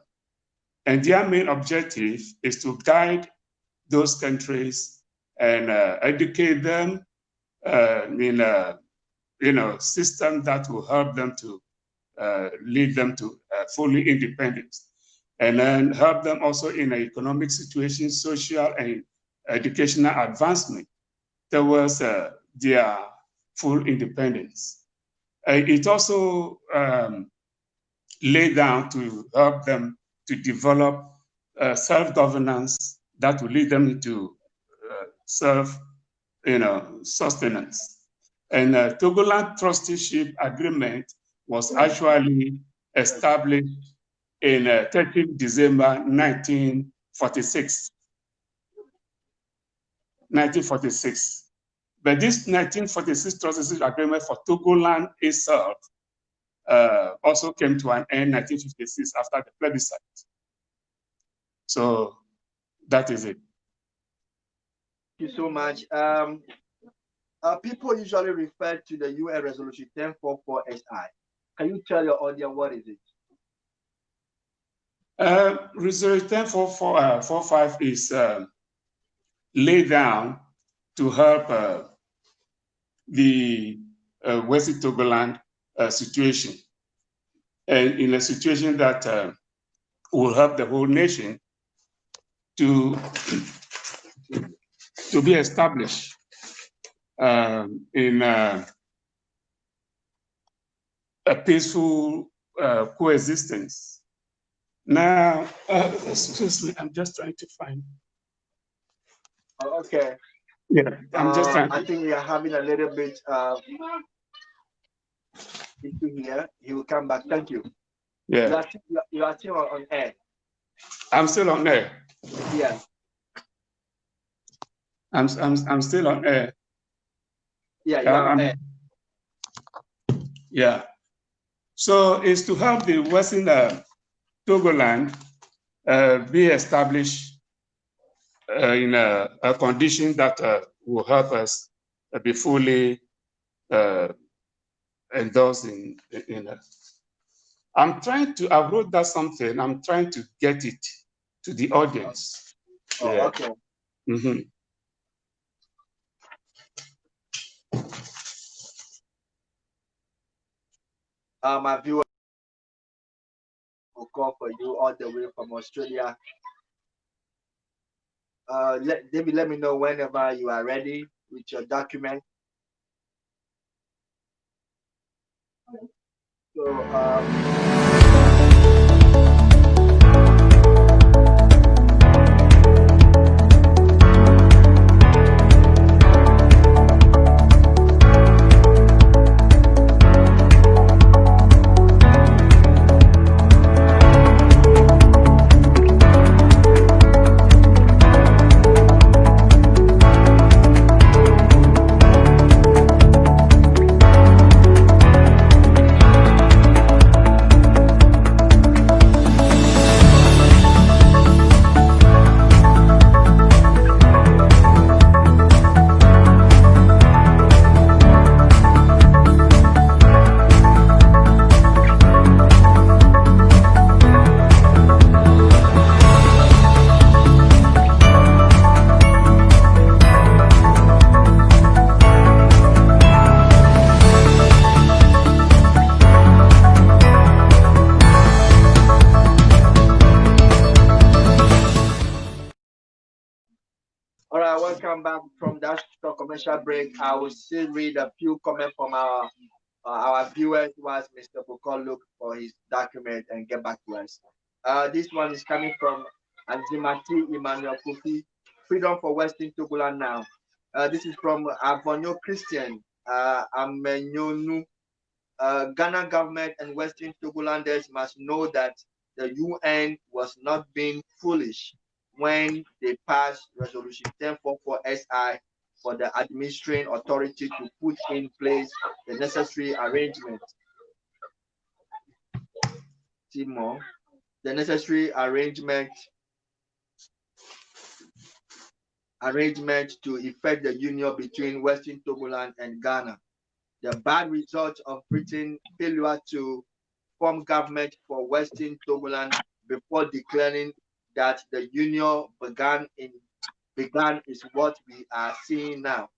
And their main objective is to guide those countries and educate them in a system that will help them to lead them to fully independence, and then help them also in an economic situation, social and educational advancement towards their full independence. It also laid down to help them to develop self-governance that will lead them into sustenance. And Togoland Trusteeship Agreement was actually established in 13th December 1946. But this 1946 Trusteeship Agreement for Togoland itself also came to an end in 1956 after the plebiscite. So that is it. Thank you so much. People usually refer to the UN Resolution 1044-SI. Can you tell your audience what is it? Resolution 1045 is laid down to help the Western Togoland situation, and in a situation that will help the whole nation to be established in a peaceful coexistence. Now, excuse me, I'm just trying to find. Okay. Yeah, I'm just trying. I think we are having a little bit issue here. He will come back. Thank you. Yeah. You are still on air. I'm still on air. Yeah. I'm still on air. Yeah, you're on air. Yeah. So it's to help the Western Togoland be established in a condition that will help us be fully endorsed in I'm trying to, I wrote that something, I'm trying to get it to the audience. Oh, yeah. Okay. Mm-hmm. My viewer will call for you all the way from Australia. Let me know whenever you are ready with your document. So all right, welcome back from that short commercial break. I will still read a few comments from our viewers whilst Mr. Bokor look for his document and get back to us. This one is coming from Azimati Emmanuel Kofi, Freedom for Western Togoland now. This is from Avonio Christian Amenyonu. Ghana government and Western Togolanders must know that the UN was not being foolish when they passed Resolution 1044 SI for the administering authority to put in place the necessary arrangement. Timor, the necessary arrangement to effect the union between Western Togoland and Ghana. The bad result of Britain's failure to form government for Western Togoland before declaring that the union began is what we are seeing now.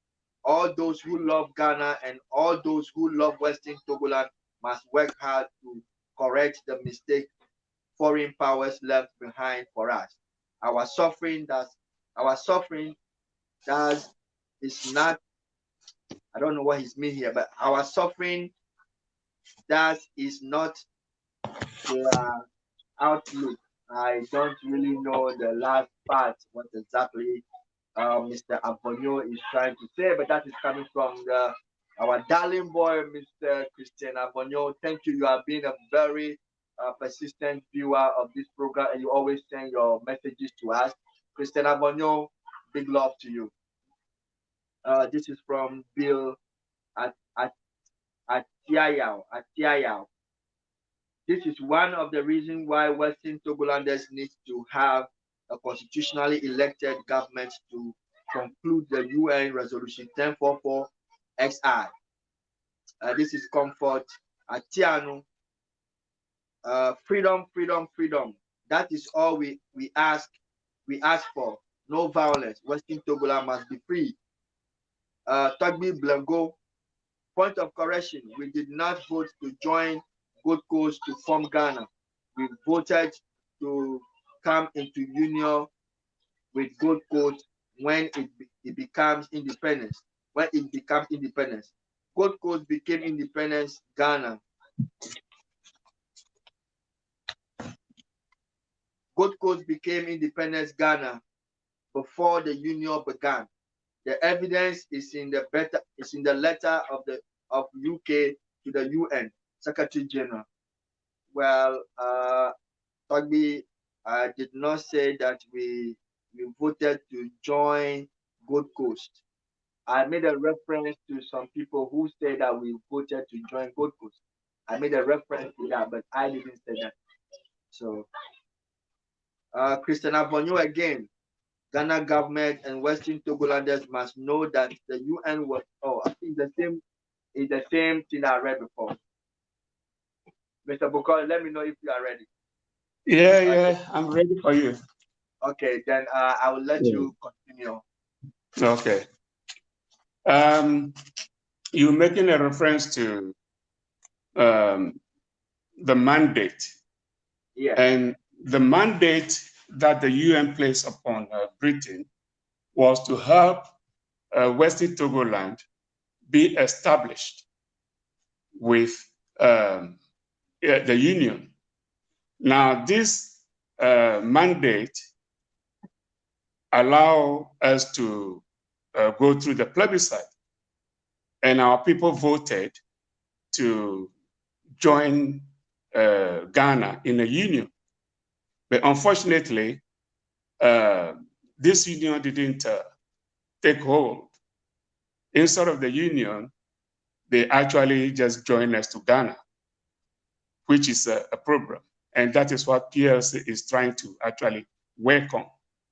All those who love Ghana and all those who love Western Togoland must work hard to correct the mistake foreign powers left behind for us. Our suffering does is not, I don't know what he's mean here, but our suffering that is not the outlook. I don't really know the last part, what exactly Mr. Abonio is trying to say, but that is coming from our darling boy, Mr. Christian Abonio. Thank you. You have been a very persistent viewer of this program, and you always send your messages to us. Christian Abonio, big love to you. This is from Bill Atiayao. This is one of the reasons why Western Togolanders need to have a constitutionally elected government to conclude the UN Resolution 1044 XI. This is Comfort Atiano. Freedom. That is all we ask. We ask for no violence. Western Togoland must be free. Tagbi Blango. Point of correction: we did not vote to join Gold Coast to form Ghana. We voted to come into union with Gold Coast when it becomes independence. When it becomes independence, Gold Coast became independence. Ghana. Gold Coast became independence. Ghana before the union began. The evidence is in the letter of UK to the UN Secretary General. Well, Togby did not say that we voted to join Gold Coast. I made a reference to some people who say that we voted to join Gold Coast. I made a reference to that, but I didn't say that. So, Christian Abonyo again. Ghana government and Western Togolanders must know that the UN was, I think the same thing I read before. Mr. Bokor, let me know if you are ready. Yeah, I'm ready for you. Okay, then I will let you continue. Okay. You're making a reference to the mandate. Yeah. And the mandate that the UN placed upon Britain was to help Western Togoland be established with the Union. Now, this mandate allow us to go through the plebiscite, and our people voted to join Ghana in a union. But unfortunately, this union didn't take hold. Instead of the union, they actually just joined us to Ghana, which is a problem. And that is what PLC is trying to actually work on,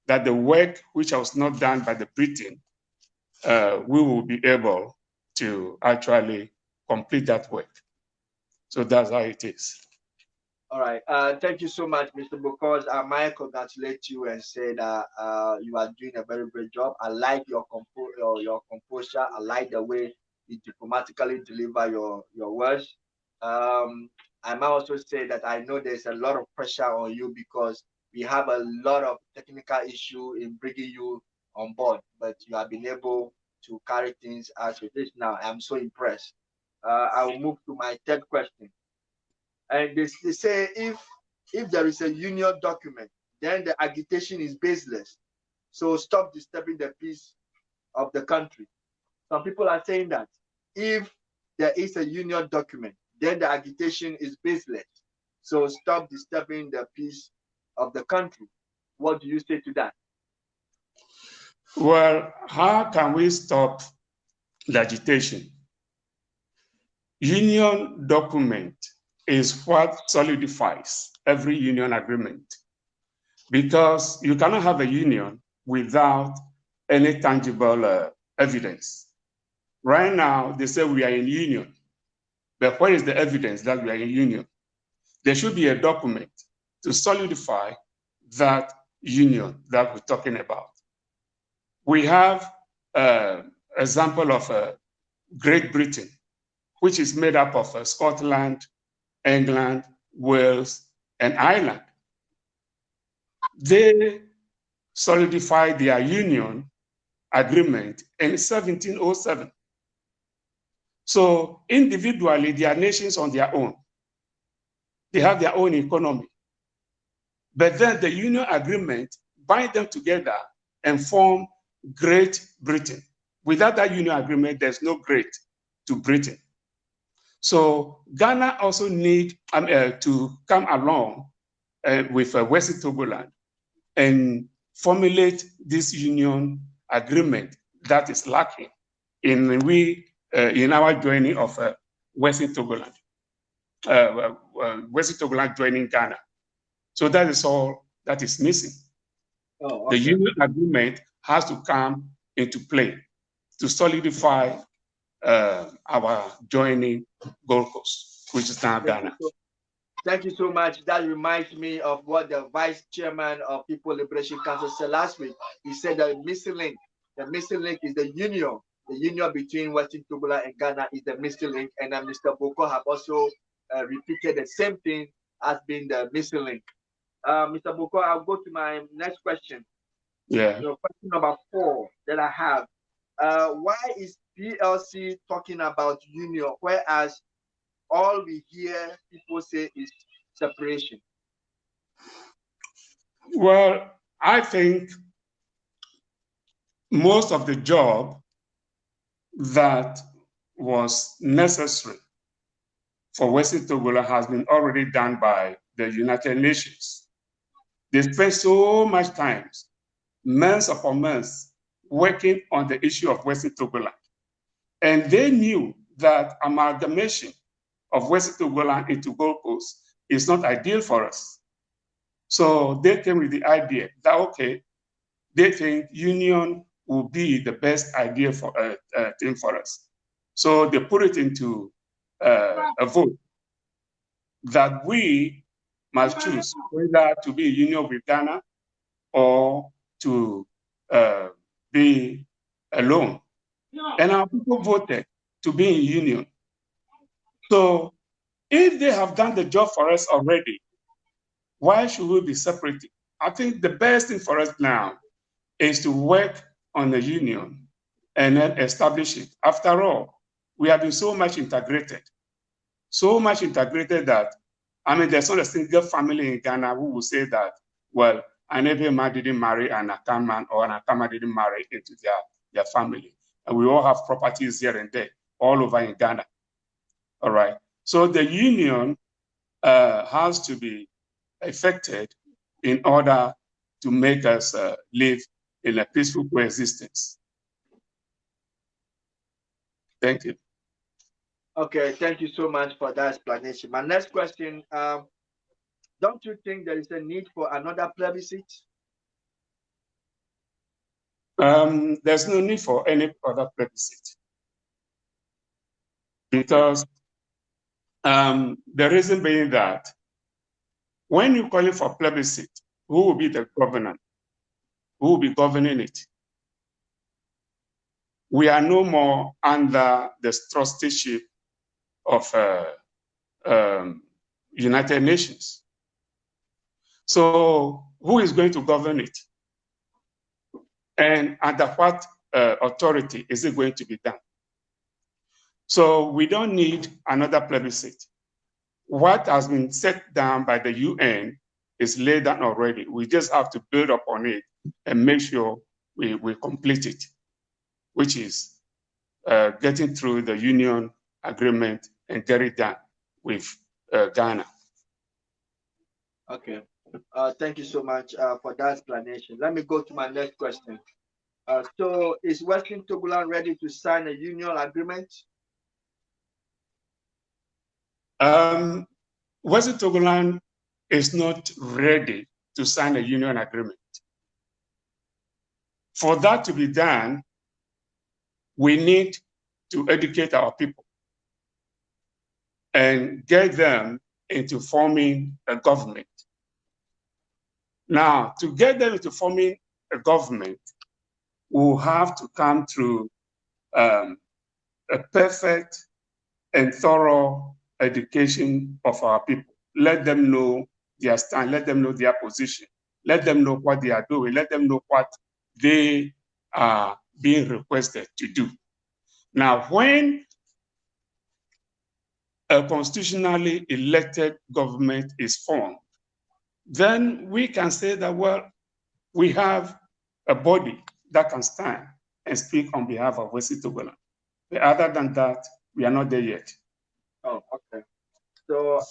that the work which was not done by the Britain, we will be able to actually complete that work. So that's how it is. All right. Thank you so much, Mr. Bokos. I might congratulate you and say that you are doing a very great job. I like your composure. I like the way you diplomatically deliver your words. I might also say that I know there's a lot of pressure on you because we have a lot of technical issue in bringing you on board, but you have been able to carry things as it is now. I'm so impressed. I will move to my third question. And they say if there is a union document, then the agitation is baseless. So stop disturbing the peace of the country. Some people are saying that if there is a union document, then the agitation is baseless. So stop disturbing the peace of the country. What do you say to that? Well, how can we stop the agitation? Union document is what solidifies every union agreement, because you cannot have a union without any tangible evidence. Right now, they say we are in union, but where is the evidence that we are in union? There should be a document to solidify that union that we're talking about. We have an example of Great Britain, which is made up of Scotland, England, Wales, and Ireland. They solidified their union agreement in 1707. So individually, they are nations on their own. They have their own economy. But then the union agreement bind them together and form Great Britain. Without that union agreement, there's no Great to Britain. So Ghana also need to come along with Western Togoland and formulate this union agreement that is lacking in our joining of Western Togoland. Western Togoland joining Ghana. So that is all that is missing. Oh, okay. The union agreement has to come into play to solidify our joining Gold Coast, which is now Ghana. Thank you so much. That reminds me of what the Vice Chairman of People Liberation Council said last week. He said the missing link is the union between Western Togoland and Ghana is the missing link. And then Mr. Boko have also repeated the same thing as being the missing link. Mr. Boko, I'll go to my next question. Yeah. Question number 4 that I have. Why is PLC talking about union, whereas all we hear people say is separation? Well, I think most of the job that was necessary for Western Togoland has been already done by the United Nations. They spent so much time, months upon months, working on the issue of Western Togoland. And they knew that amalgamation of Western Togoland into Gold Coast is not ideal for us. So they came with the idea that, okay, they think union will be the best idea for thing for us. So they put it into a vote that we must choose whether to be a union with Ghana or to be alone. And our people voted to be in union. So If they have done the job for us already, why should we be separating? I think the best thing for us now is to work on the union and then establish it. After all, we have been so much integrated that, I mean, there's not a single family in Ghana who will say that, well, an Ebe man didn't marry an Akan man or an Akan man didn't marry into their family. And we all have properties here and there, all over in Ghana. All right. So the union has to be effected in order to make us live in a peaceful coexistence. Thank you. Okay, thank you so much for that explanation. My next question, don't you think there is a need for another plebiscite? There's no need for any other plebiscite because the reason being that when you're calling for plebiscite, who will be the governor? Who will be governing it? We are no more under the trusteeship of United Nations. So who is going to govern it? And under what authority is it going to be done? So we don't need another plebiscite. What has been set down by the UN is laid down already. We just have to build upon it and make sure we complete it, which is getting through the union agreement and get it done with Ghana. Okay. Thank you so much for that explanation. Let me go to my next question. So is Western Togoland ready to sign a union agreement? Western Togoland is not ready to sign a union agreement. For that to be done, we need to educate our people and get them into forming a government. Now, to get them into forming a government, we'll have to come through a perfect and thorough education of our people. Let them know their stand, let them know their position, let them know what they are doing, let them know what they are being requested to do. Now, when a constitutionally elected government is formed, then we can say that, well, we have a body that can stand and speak on behalf of Western Togoland. But other than that, we are not there yet. Oh, okay. So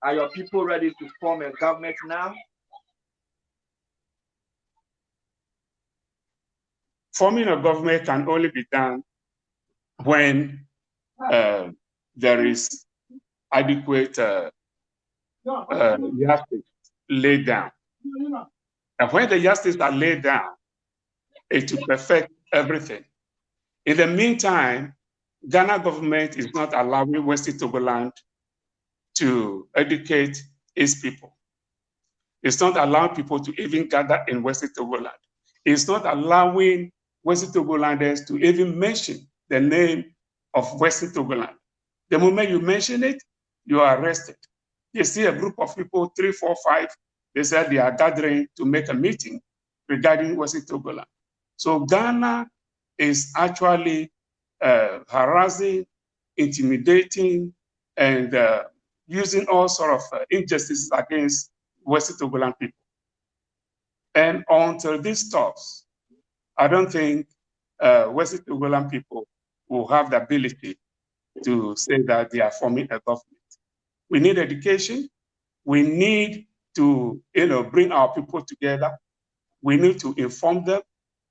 are your people ready to form a government now? Forming a government can only be done when there is adequate yardsticks laid down. And when the yardsticks are laid down, it will perfect everything. In the meantime, Ghana government is not allowing Western Togoland to educate its people. It's not allowing people to even gather in Western Togoland. It's not allowing Western Togolanders to even mention the name of Western Togoland. The moment you mention it, you are arrested. You see a group of people, 3, 4, 5, they said they are gathering to make a meeting regarding Western Togoland. So Ghana is actually harassing, intimidating, and using all sorts of injustices against Western Togoland people. And until this stops, I don't think Western Togoland people will have the ability to say that they are forming a government. We need education. We need to bring our people together. We need to inform them,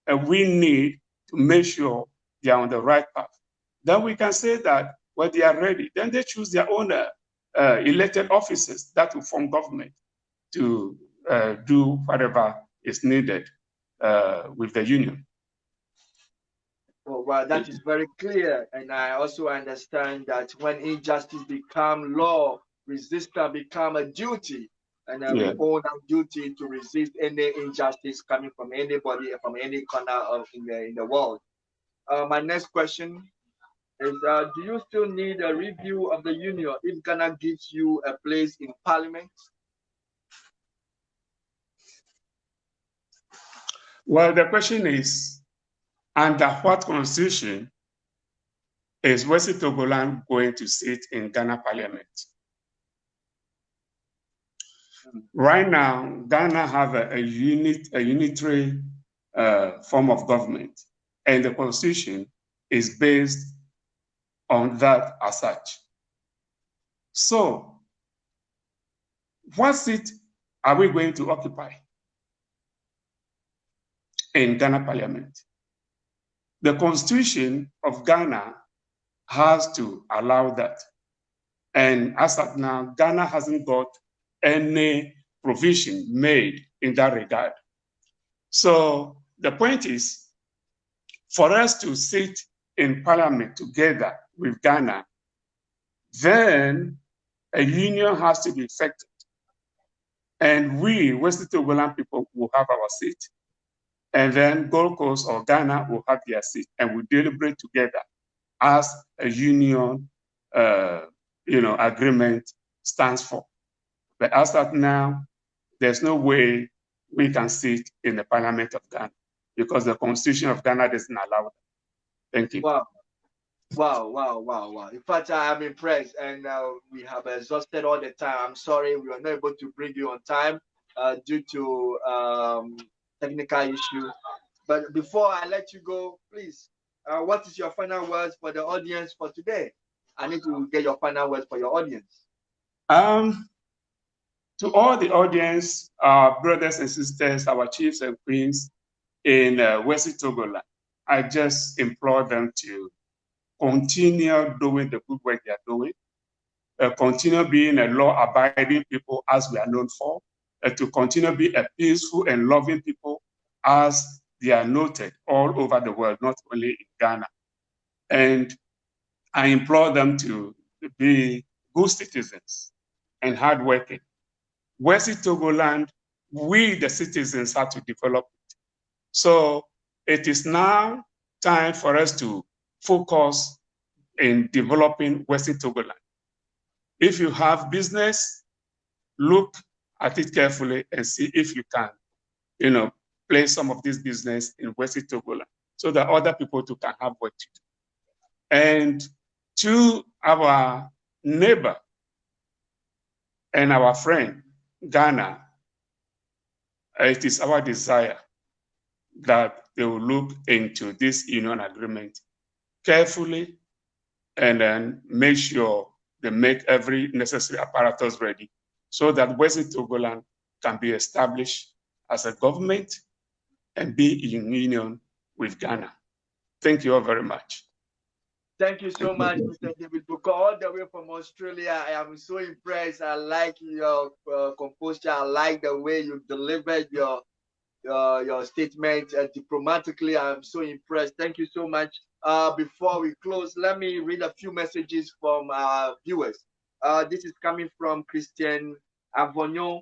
and we need to make sure they are on the right path. Then we can say that when they are ready, then they choose their own elected officers that will form government to do whatever is needed with the union. Oh, well, that is very clear. And I also understand that when injustice become law, resistance become a duty. And we own our duty to resist any injustice coming from anybody, from any corner of in the world. My next question, is do you still need a review of the union if Ghana gives you a place in parliament? Well, the question is, under what constitution is West Togoland going to sit in Ghana parliament? Right now, Ghana have a unitary form of government, and the constitution is based on that as such. So, what seat are we going to occupy in Ghana parliament? The constitution of Ghana has to allow that. And as of now, Ghana hasn't got any provision made in that regard. So the point is, for us to sit in parliament together with Ghana, then a union has to be effected. And we, West Togoland people, will have our seat. And then Gold Coast or Ghana will have their seat. And we deliberate together as a union agreement stands for. But as of now, there's no way we can sit in the parliament of Ghana because the constitution of Ghana doesn't allow that. Thank you. Wow. In fact, I am impressed, and we have exhausted all the time. I'm sorry we were not able to bring you on time due to technical issue. But before I let you go, please, what is your final words for the audience for today? I need to get your final words for your audience. To all the audience, our brothers and sisters, our chiefs and queens in West Togoland, I just implore them to continue doing the good work they are doing, continue being a law-abiding people as we are known for, to continue being a peaceful and loving people as they are noted all over the world, not only in Ghana. And I implore them to be good citizens and hardworking. West Togoland, we the citizens have to develop it. So it is now time for us to focus in developing West Togoland. If you have business, look at it carefully and see if you can, place some of this business in West Togoland so that other people too can have work to do. And to our neighbor and our friend, Ghana, it is our desire that they will look into this union agreement carefully and then make sure they make every necessary apparatus ready so that West Togoland can be established as a government and be in union with Ghana. Thank you all very much. Thank you so much, Mr. David Booker, all the way from Australia. I am so impressed. I like your composure. I like the way you delivered your statement diplomatically. I'm so impressed. Thank you so much. Before we close, let me read a few messages from our viewers. This is coming from Christian Avognon.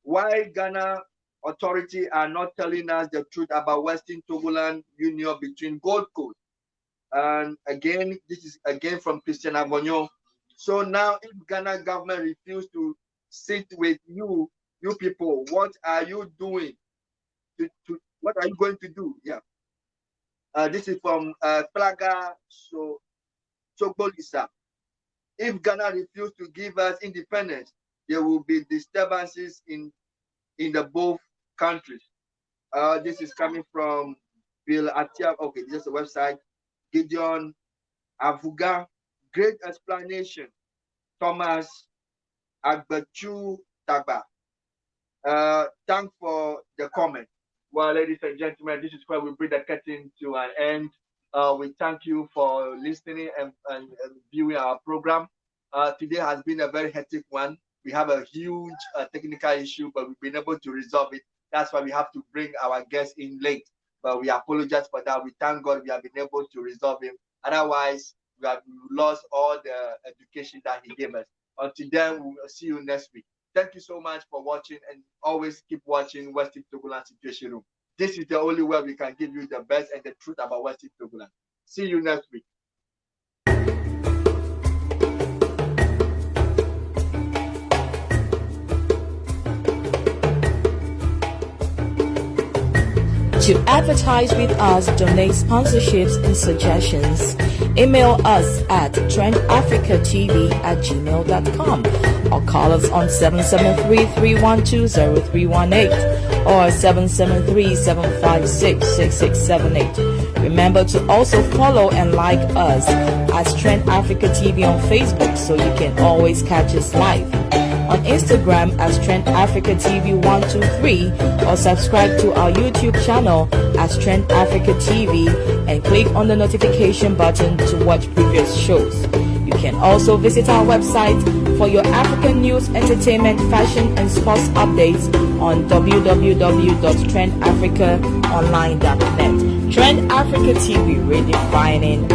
Why Ghana authority are not telling us the truth about Western Togoland union between Gold Coast? And again, this is again from Christian Avognon. So now if Ghana government refuse to sit with you people, what are you doing? What are you going to do? Yeah. This is from Plaga Sogbolisa. If Ghana refuse to give us independence, there will be disturbances in the both countries. This is coming from Bill Atia. Okay, this is a website. Gideon Avuga, great explanation. Thomas Agbachu Tagba. Thanks for the comment. Well, ladies and gentlemen, this is where we bring the curtain to an end. We thank you for listening and viewing our program. Today has been a very hectic one. We have a huge technical issue, but we've been able to resolve it. That's why we have to bring our guests in late. But we apologize for that. We thank God we have been able to resolve him. Otherwise, we have lost all the education that he gave us. Until then, we will see you next week. Thank you so much for watching, and always keep watching Western Togoland Situation Room. This is the only way we can give you the best and the truth about Western Togoland. See you next week. To advertise with us, donate sponsorships and suggestions, email us at trendafricatv@gmail.com or call us on 773-312-0318 or 773-756-6678. Remember to also follow and like us as Trend Africa TV on Facebook so you can always catch us live. On Instagram as Trend Africa TV 123 or subscribe to our YouTube channel as Trend Africa TV and click on the notification button to watch previous shows. You can also visit our website for your African news, entertainment, fashion and sports updates on www.trendafricaonline.net. Trend Africa TV, redefining